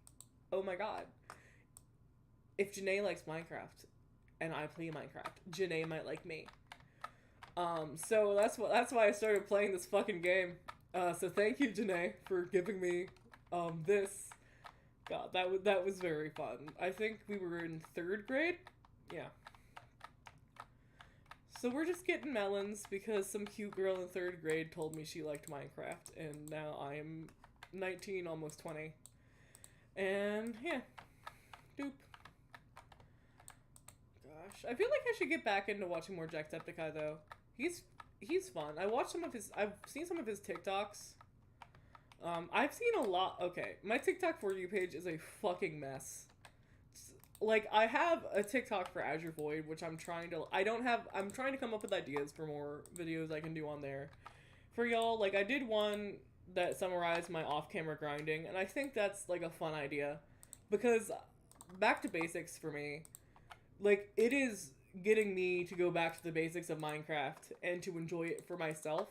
oh my god. If Janae likes Minecraft, and I play Minecraft, Janae might like me. So that's why I started playing this fucking game. So thank you, Janae, for giving me, this. God, that was very fun. I think we were in 3rd grade? Yeah. So we're just getting melons because some cute girl in 3rd grade told me she liked Minecraft, and now I'm 19, almost 20. And, yeah. Doop. Gosh. I feel like I should get back into watching more Jacksepticeye, though. he's fun. I've seen some of his TikToks. I've seen a lot. Okay, my TikTok For You page is a fucking mess. Like, I have a TikTok for Azure Void, which I'm trying to come up with ideas for more videos I can do on there. For y'all, like, I did one that summarized my off-camera grinding, and I think that's, like, a fun idea. Because, back to basics for me, like, it is getting me to go back to the basics of Minecraft and to enjoy it for myself.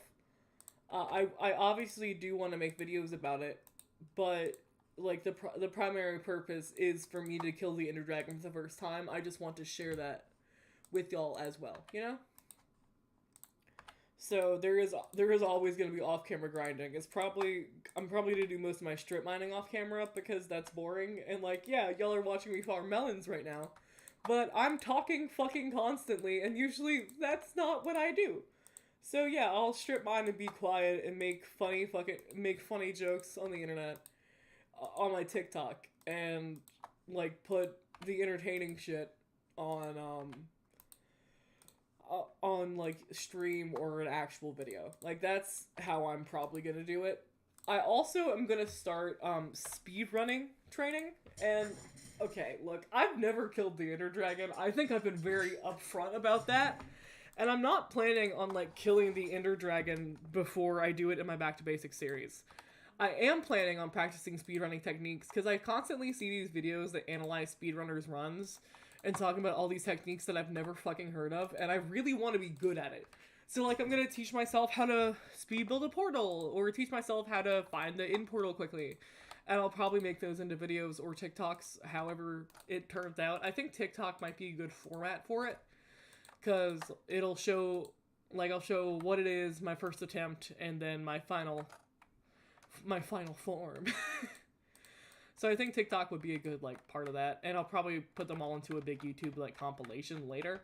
I obviously do want to make videos about it, but like the primary purpose is for me to kill the Ender Dragon for the first time. I just want to share that with y'all as well, you know? So there is always going to be off-camera grinding. I'm probably going to do most of my strip mining off-camera because that's boring. And like, yeah, y'all are watching me farm melons right now. But I'm talking fucking constantly, and usually that's not what I do. So yeah, I'll strip mine and be quiet and make funny jokes on the internet, on my TikTok, and like put the entertaining shit on like stream or an actual video. Like that's how I'm probably gonna do it. I also am gonna start speedrunning training. And okay, look, I've never killed the Ender Dragon. I think I've been very upfront about that. And I'm not planning on, like, killing the Ender Dragon before I do it in my Back to Basics series. I am planning on practicing speedrunning techniques, because I constantly see these videos that analyze speedrunners' runs, and talking about all these techniques that I've never fucking heard of, and I really want to be good at it. So, like, I'm gonna teach myself how to speed build a portal, or teach myself how to find the in portal quickly. And I'll probably make those into videos or TikToks, however it turns out. I think TikTok might be a good format for it. Because it'll show, like, I'll show what it is, my first attempt, and then my final form. So I think TikTok would be a good, like, part of that. And I'll probably put them all into a big YouTube, like, compilation later.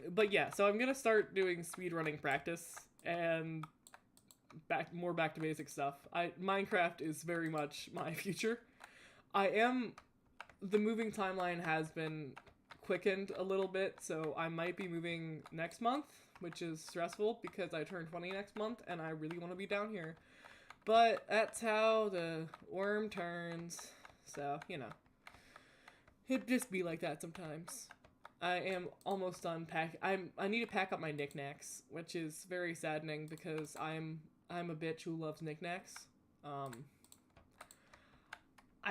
But yeah, so I'm gonna start doing speedrunning practice, and more back to basic stuff. Minecraft is very much my future. The moving timeline has been quickened a little bit, so I might be moving next month, which is stressful because I turn 20 next month and I really want to be down here. But that's how the worm turns, so, you know. It'd just be like that sometimes. I am almost done I need to pack up my knickknacks, which is very saddening because I'm a bitch who loves knickknacks. I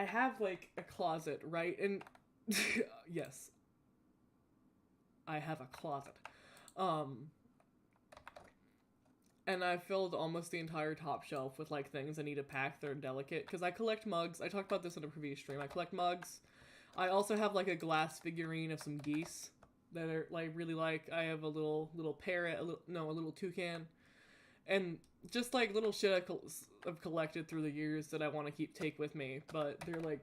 have, like, a closet, right? And yes, I have a closet. And I filled almost the entire top shelf with, like, things I need to pack that are delicate. Because I collect mugs. I talked about this in a previous stream. I collect mugs. I also have, like, a glass figurine of some geese that are, like, really like. I have a little parrot, a little toucan. And just, like, little shit I've collected through the years that I want to take with me. But they're, like,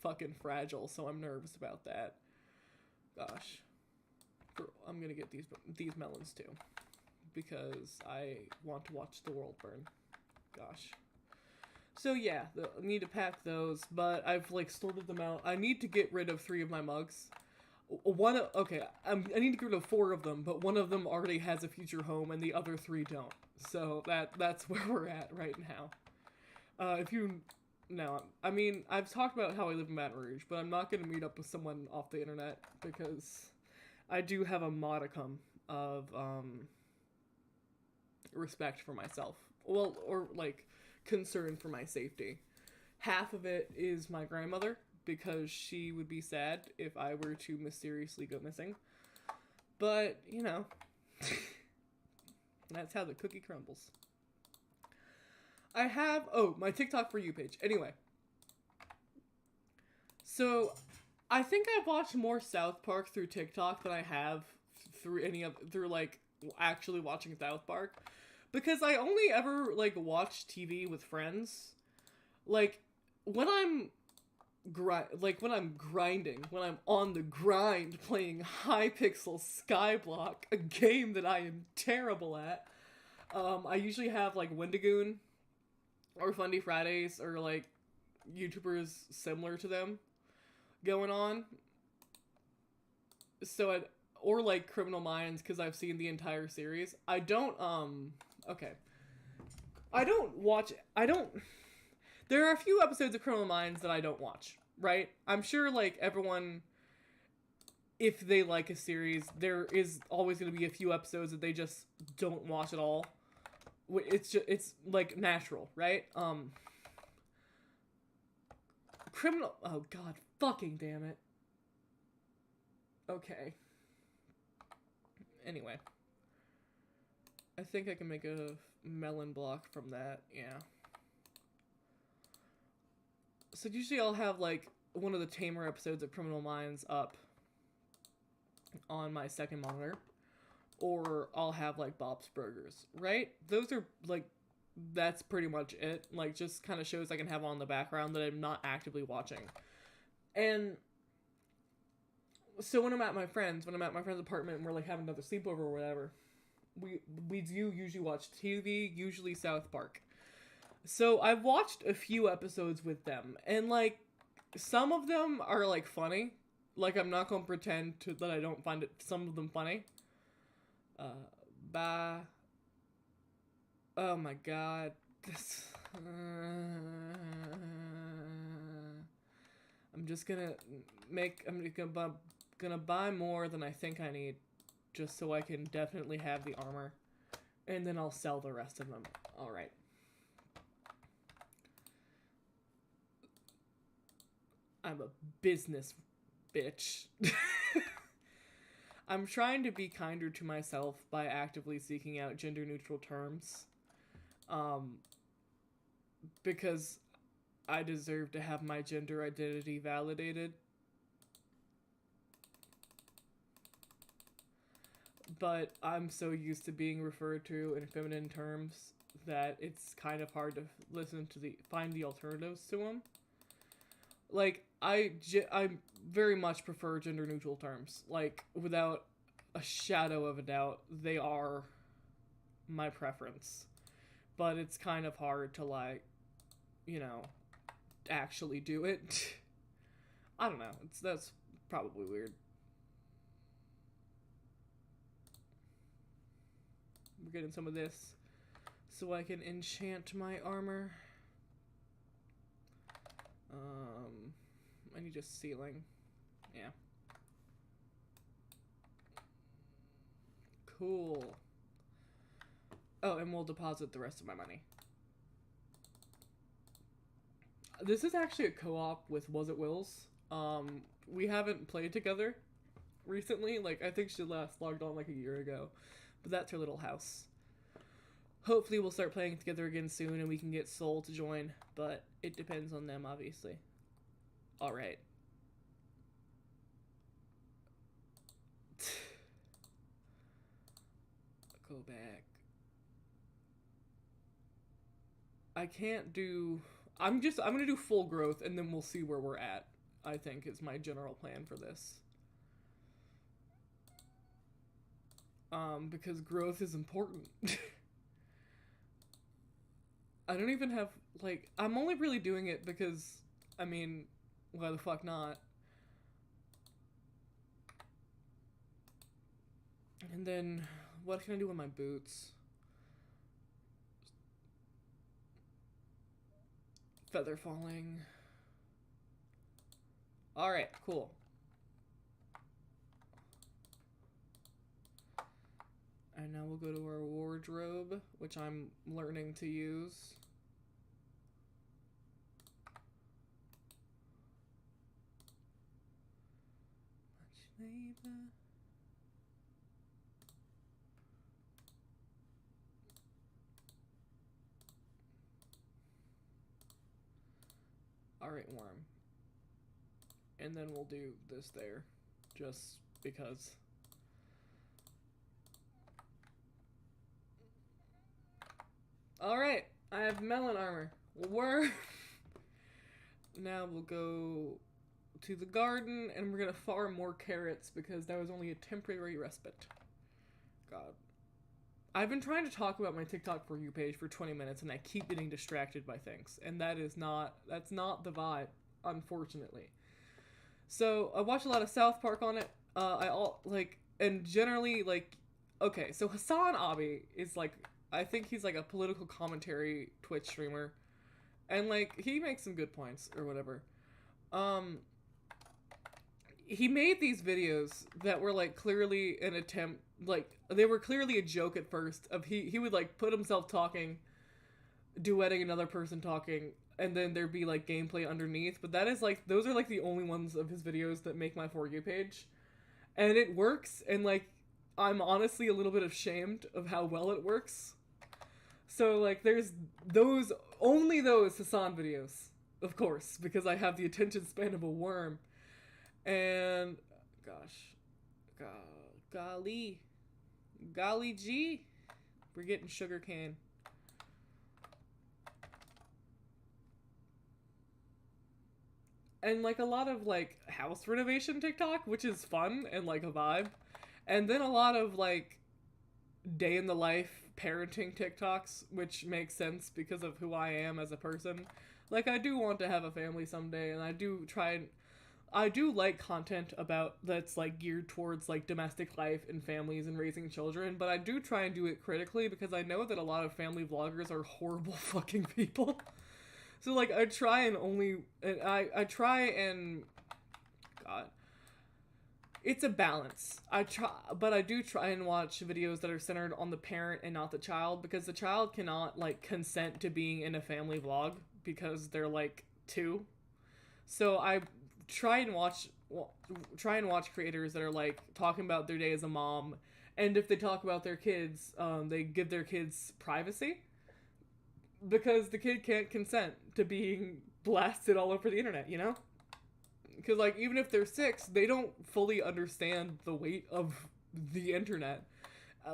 fucking fragile, so I'm nervous about that. Gosh. I'm gonna get these melons too, because I want to watch the world burn. Gosh. So yeah, I need to pack those, but I've like sorted them out. I need to get rid of 3 of my mugs. I need to get rid of 4 of them, but one of them already has a future home, and the other 3 don't. So that's where we're at right now. I mean, I've talked about how I live in Baton Rouge, but I'm not gonna meet up with someone off the internet because I do have a modicum of respect for myself. Well, or like concern for my safety. Half of it is my grandmother, because she would be sad if I were to mysteriously go missing. But, you know, that's how the cookie crumbles. I have, my TikTok For You page. Anyway. So, I think I've watched more South Park through TikTok than I have through like actually watching South Park, because I only ever like watch TV with friends. Like when I'm grinding, when I'm on the grind playing hypixel skyblock, a game that I am terrible at. I usually have like Wendigoon or Fundy Fridays or like YouTubers similar to them going on. So or like Criminal Minds, because I've seen the entire series. I don't okay. There are a few episodes of Criminal Minds that I don't watch, right? I'm sure like everyone, if they like a series, there is always going to be a few episodes that they just don't watch at all. It's like natural, right? Oh god, fucking damn it. Okay. Anyway. I think I can make a melon block from that, yeah. So usually I'll have like one of the tamer episodes of Criminal Minds up on my second monitor. Or I'll have like Bob's Burgers, right? Those are like, that's pretty much it. Like just kind of shows I can have on the background that I'm not actively watching. And so when I'm at my friend's apartment and we're like having another sleepover or whatever, we do usually watch TV, usually South Park. So I've watched a few episodes with them, and like some of them are like funny. Like I'm not gonna pretend that I don't find some of them funny. Oh my god. I'm just gonna gonna buy more than I think I need, just so I can definitely have the armor, and then I'll sell the rest of them. Alright. I'm a business bitch. I'm trying to be kinder to myself by actively seeking out gender-neutral terms. Because I deserve to have my gender identity validated. But I'm so used to being referred to in feminine terms that it's kind of hard to find the alternatives to them. Like, I very much prefer gender-neutral terms. Like, without a shadow of a doubt, they are my preference. But it's kind of hard to, like, you know, actually do it. I don't know. That's probably weird. We're getting some of this so I can enchant my armor. I need just ceiling. Yeah. Cool. Oh, and we'll deposit the rest of my money. This is actually a co-op with Was It Will's. We haven't played together recently. Like, I think she last logged on like a year ago. But that's her little house. Hopefully we'll start playing together again soon and we can get Soul to join. But it depends on them, obviously. Alright. Go back. I can't do... I'm gonna do full growth and then we'll see where we're at, I think, is my general plan for this. Because growth is important. I don't even have, like, I'm only really doing it because, I mean, why the fuck not? And then, what can I do with my boots? Feather falling. Alright, cool. And now we'll go to our wardrobe, which I'm learning to use. Much labor. Alright, worm. And then we'll do this there, just because. Alright, I have melon armor. Worm! Now we'll go to the garden, and we're gonna farm more carrots, because that was only a temporary respite. God. I've been trying to talk about my TikTok For You page for 20 minutes, and I keep getting distracted by things. And that's not the vibe, unfortunately. So, I watch a lot of South Park on it. and generally, like, okay, so Hassan Abi is like, I think he's like a political commentary Twitch streamer, and like he makes some good points or whatever. Um, he made these videos that were like clearly an attempt, like they were clearly a joke at first. Of he would like put himself talking, duetting another person talking, and then there'd be like gameplay underneath. But that is like those are like the only ones of his videos that make my For You page, and it works. And like I'm honestly a little bit ashamed of how well it works. So like there's those only those Hassan videos, of course, because I have the attention span of a worm. And gosh, golly, golly gee, we're getting sugarcane. And like a lot of like house renovation TikTok, which is fun and like a vibe. And then a lot of like day in the life parenting TikToks, which makes sense because of who I am as a person. Like I do want to have a family someday, and I do like content about that's like geared towards like domestic life and families and raising children, but I do try and do it critically because I know that a lot of family vloggers are horrible fucking people. So like I try and only and I try and God, it's a balance. But I do try and watch videos that are centered on the parent and not the child, because the child cannot like consent to being in a family vlog because they're like 2. So I try and watch creators that are like talking about their day as a mom, and if they talk about their kids, they give their kids privacy because the kid can't consent to being blasted all over the internet, you know? Because like even if they're 6, they don't fully understand the weight of the internet.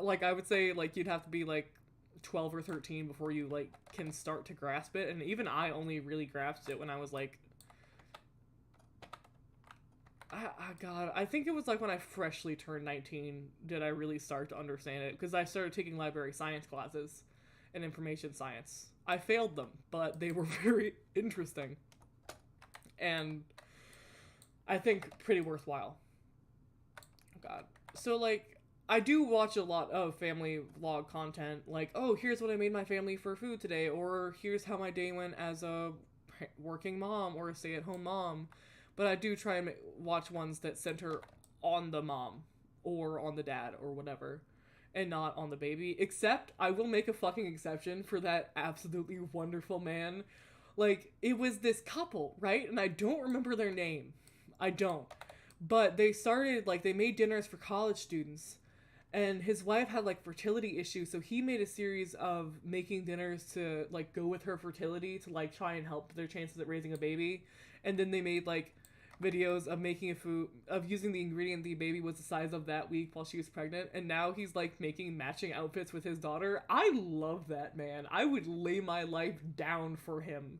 Like I would say like you'd have to be like 12 or 13 before you like can start to grasp it, and even I only really grasped it when I was like God, I think it was like when I freshly turned 19 did I really start to understand it, because I started taking library science classes and information science. I failed them, but they were very interesting. And I think pretty worthwhile. God. So like I do watch a lot of family vlog content, like, oh, here's what I made my family for food today, or here's how my day went as a working mom or a stay-at-home mom. But I do try and watch ones that center on the mom or on the dad or whatever, and not on the baby. Except I will make a fucking exception for that absolutely wonderful man. Like, it was this couple, right? And I don't remember their name. I don't. But they started, like, they made dinners for college students. And his wife had, like, fertility issues, so he made a series of making dinners to, like, go with her fertility to, like, try and help their chances at raising a baby. And then they made, like, videos of making a food, of using the ingredient the baby was the size of that week while she was pregnant, and now he's like making matching outfits with his daughter. I love that man. I would lay my life down for him.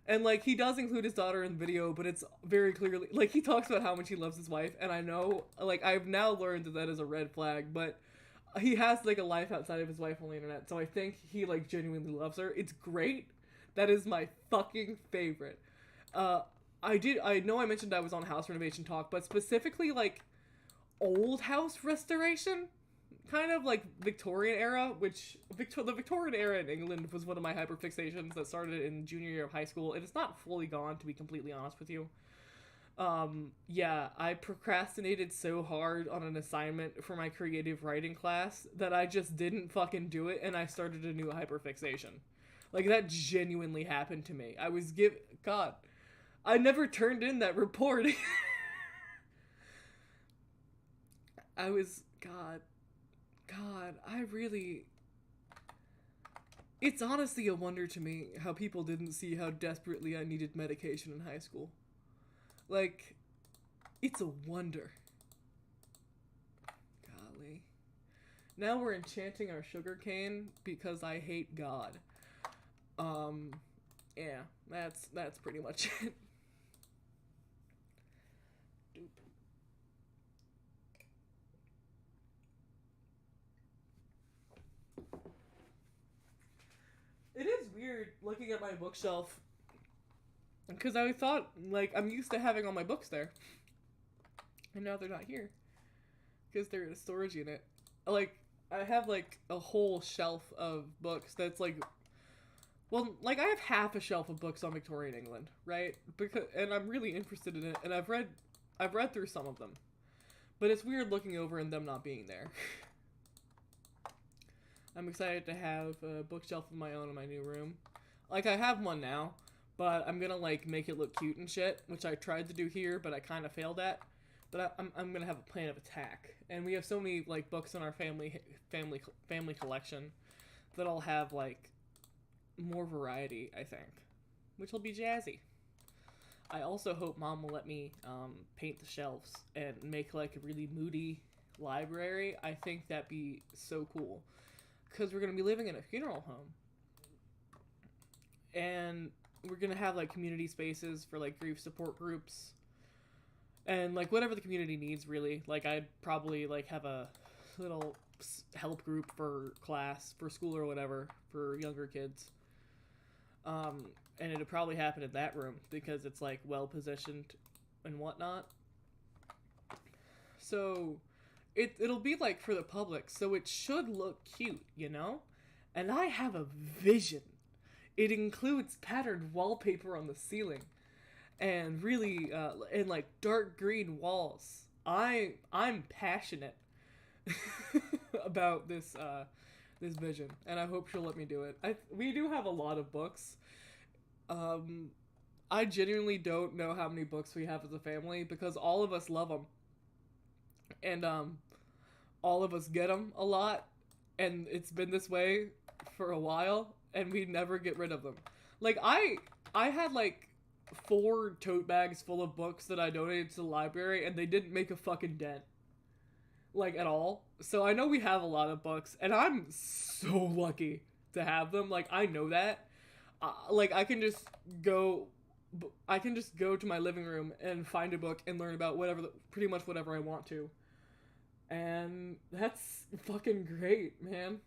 And like he does include his daughter in the video, but it's very clearly like he talks about how much he loves his wife, and I know like I've now learned that is a red flag, but he has like a life outside of his wife on the internet, so I think he like genuinely loves her. It's great. That is my fucking favorite. I know I mentioned I was on house renovation talk, but specifically like old house restoration, kind of like Victorian era, which the Victorian era in England was one of my hyperfixations that started in junior year of high school. It is not fully gone, to be completely honest with you. Yeah, I procrastinated so hard on an assignment for my creative writing class that I just didn't fucking do it, and I started a new hyperfixation. Like, that genuinely happened to me. God, I never turned in that report. God, I really... It's honestly a wonder to me how people didn't see how desperately I needed medication in high school. Like, it's a wonder. Golly. Now we're enchanting our sugarcane because I hate God. Yeah, that's pretty much it. It is weird looking at my bookshelf, because I thought, like, I'm used to having all my books there, and now they're not here. because they're in a storage unit. Like, I have, like, a whole shelf of books that's, like, well, like, I have half a shelf of books on Victorian England, right? And I'm really interested in it, and I've read through some of them. But it's weird looking over and them not being there. I'm excited to have a bookshelf of my own in my new room. Like, I have one now, but I'm gonna, like, make it look cute and shit, which I tried to do here, but I kind of failed at. But I'm gonna have a plan of attack. And we have so many, like, books in our family collection that I'll have, like, more variety, I think. Which will be jazzy. I also hope Mom will let me paint the shelves and make, like, a really moody library. I think that'd be so cool. Because we're going to be living in a funeral home. And we're going to have, like, community spaces for, like, grief support groups. And, like, whatever the community needs, really. Like, I'd probably, like, have a little help group for class, for school or whatever, for younger kids. And it'll probably happen in that room because it's, like, well-positioned and whatnot. So, it'll be, like, for the public, so it should look cute, you know? And I have a vision. It includes patterned wallpaper on the ceiling. And really, and, like, dark green walls. I'm passionate about this vision, and I hope she'll let me do it. We do have a lot of books. I genuinely don't know how many books we have as a family because all of us love them. And, all of us get them a lot, and it's been this way for a while, and we never get rid of them. Like, I had, like, 4 tote bags full of books that I donated to the library, and they didn't make a fucking dent. Like, at all. So I know we have a lot of books, and I'm so lucky to have them. Like, I know that. Like, I can just go to my living room and find a book and learn about pretty much whatever I want to. And that's fucking great, man.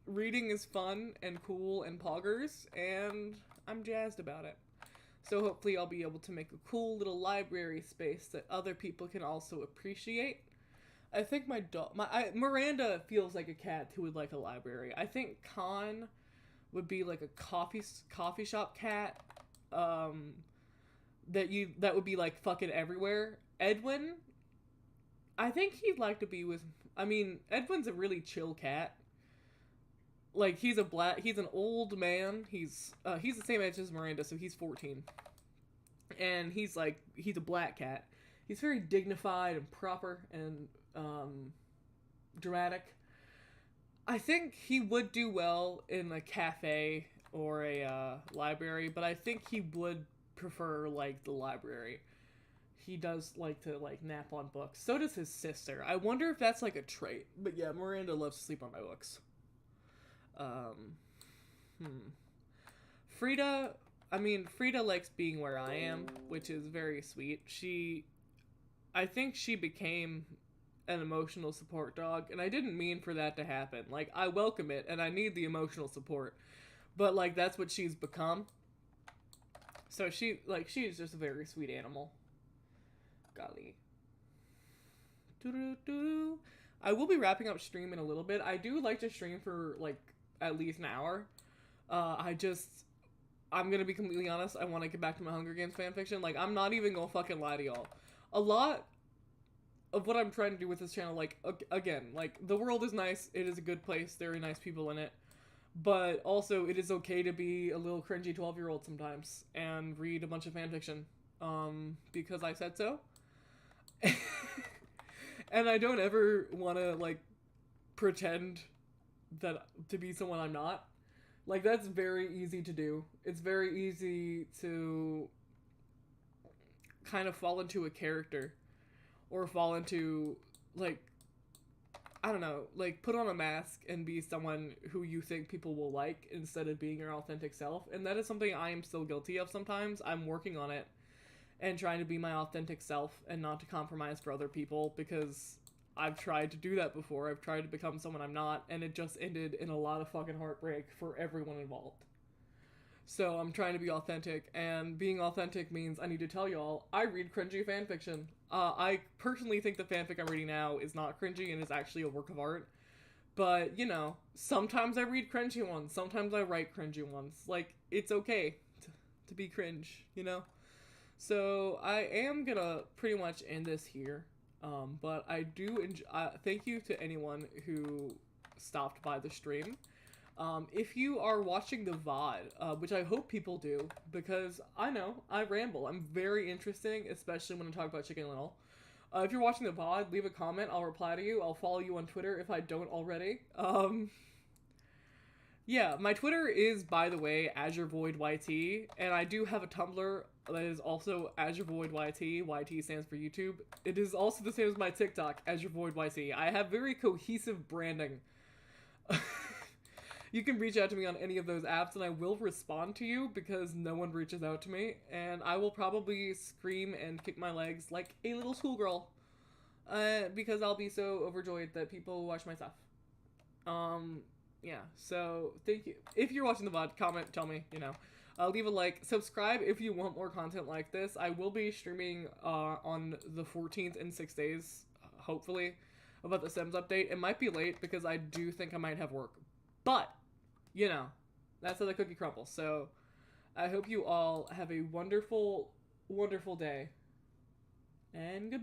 Reading is fun and cool and poggers, and I'm jazzed about it. So hopefully I'll be able to make a cool little library space that other people can also appreciate. I think Miranda feels like a cat who would like a library. I think Khan would be like a coffee shop cat, that would be like fucking everywhere. Edwin, I think he'd like to be with, Edwin's a really chill cat. Like, he's an old man. He's the same age as Miranda, so he's 14. And he's a black cat. He's very dignified and proper and, dramatic. I think he would do well in a cafe or a, library, but I think he would prefer, like, the library. He does like to, like, nap on books. So does his sister. I wonder if that's, like, a trait. But yeah, Miranda loves to sleep on my books. Frida likes being where I am, which is very sweet. I think she became an emotional support dog, and I didn't mean for that to happen. Like, I welcome it, and I need the emotional support. But, like, that's what she's become. So she's just a very sweet animal. Golly. Doo-doo-doo. I will be wrapping up stream in a little bit. I do like to stream for, like, at least an hour. I'm gonna be completely honest, I want to get back to my Hunger Games fanfiction. Like, I'm not even gonna fucking lie to y'all. A lot of what I'm trying to do with this channel, like, again, like, the world is nice, it is a good place, there are nice people in it, but also it is okay to be a little cringy 12-year-old sometimes, and read a bunch of fanfiction, because I said so. And I don't ever want to, like, pretend to be someone I'm not. Like, that's very easy to do. It's very easy to kind of fall into a character. Or fall into, like, I don't know, like, put on a mask and be someone who you think people will like instead of being your authentic self. And that is something I am still guilty of sometimes. I'm working on it and trying to be my authentic self and not to compromise for other people, because I've tried to do that before. I've tried to become someone I'm not, and it just ended in a lot of fucking heartbreak for everyone involved. So I'm trying to be authentic, and being authentic means I need to tell y'all I read cringy fanfiction. I personally think the fanfic I'm reading now is not cringy and is actually a work of art. But, you know, sometimes I read cringy ones, sometimes I write cringy ones. Like, it's okay to be cringe, you know? So I am gonna pretty much end this here. But I do thank you to anyone who stopped by the stream. If you are watching the VOD, which I hope people do, because I know I ramble. I'm very interesting, especially when I talk about Chicken Little. If you're watching the VOD, leave a comment. I'll reply to you. I'll follow you on Twitter if I don't already. Yeah, my Twitter is, by the way, AzureVoidYT, and I do have a Tumblr that is also AzureVoidYT. YT stands for YouTube. It is also the same as my TikTok, AzureVoidYT. I have very cohesive branding. You can reach out to me on any of those apps, and I will respond to you because no one reaches out to me, and I will probably scream and kick my legs like a little schoolgirl, because I'll be so overjoyed that people watch my stuff. Yeah, so thank you. If you're watching the VOD, comment, tell me, you know. Leave a like, subscribe if you want more content like this. I will be streaming on the 14th in 6 days, hopefully, about the Sims update. It might be late because I do think I might have work. But, you know, that's how the cookie crumbles. So, I hope you all have a wonderful, wonderful day. And goodbye.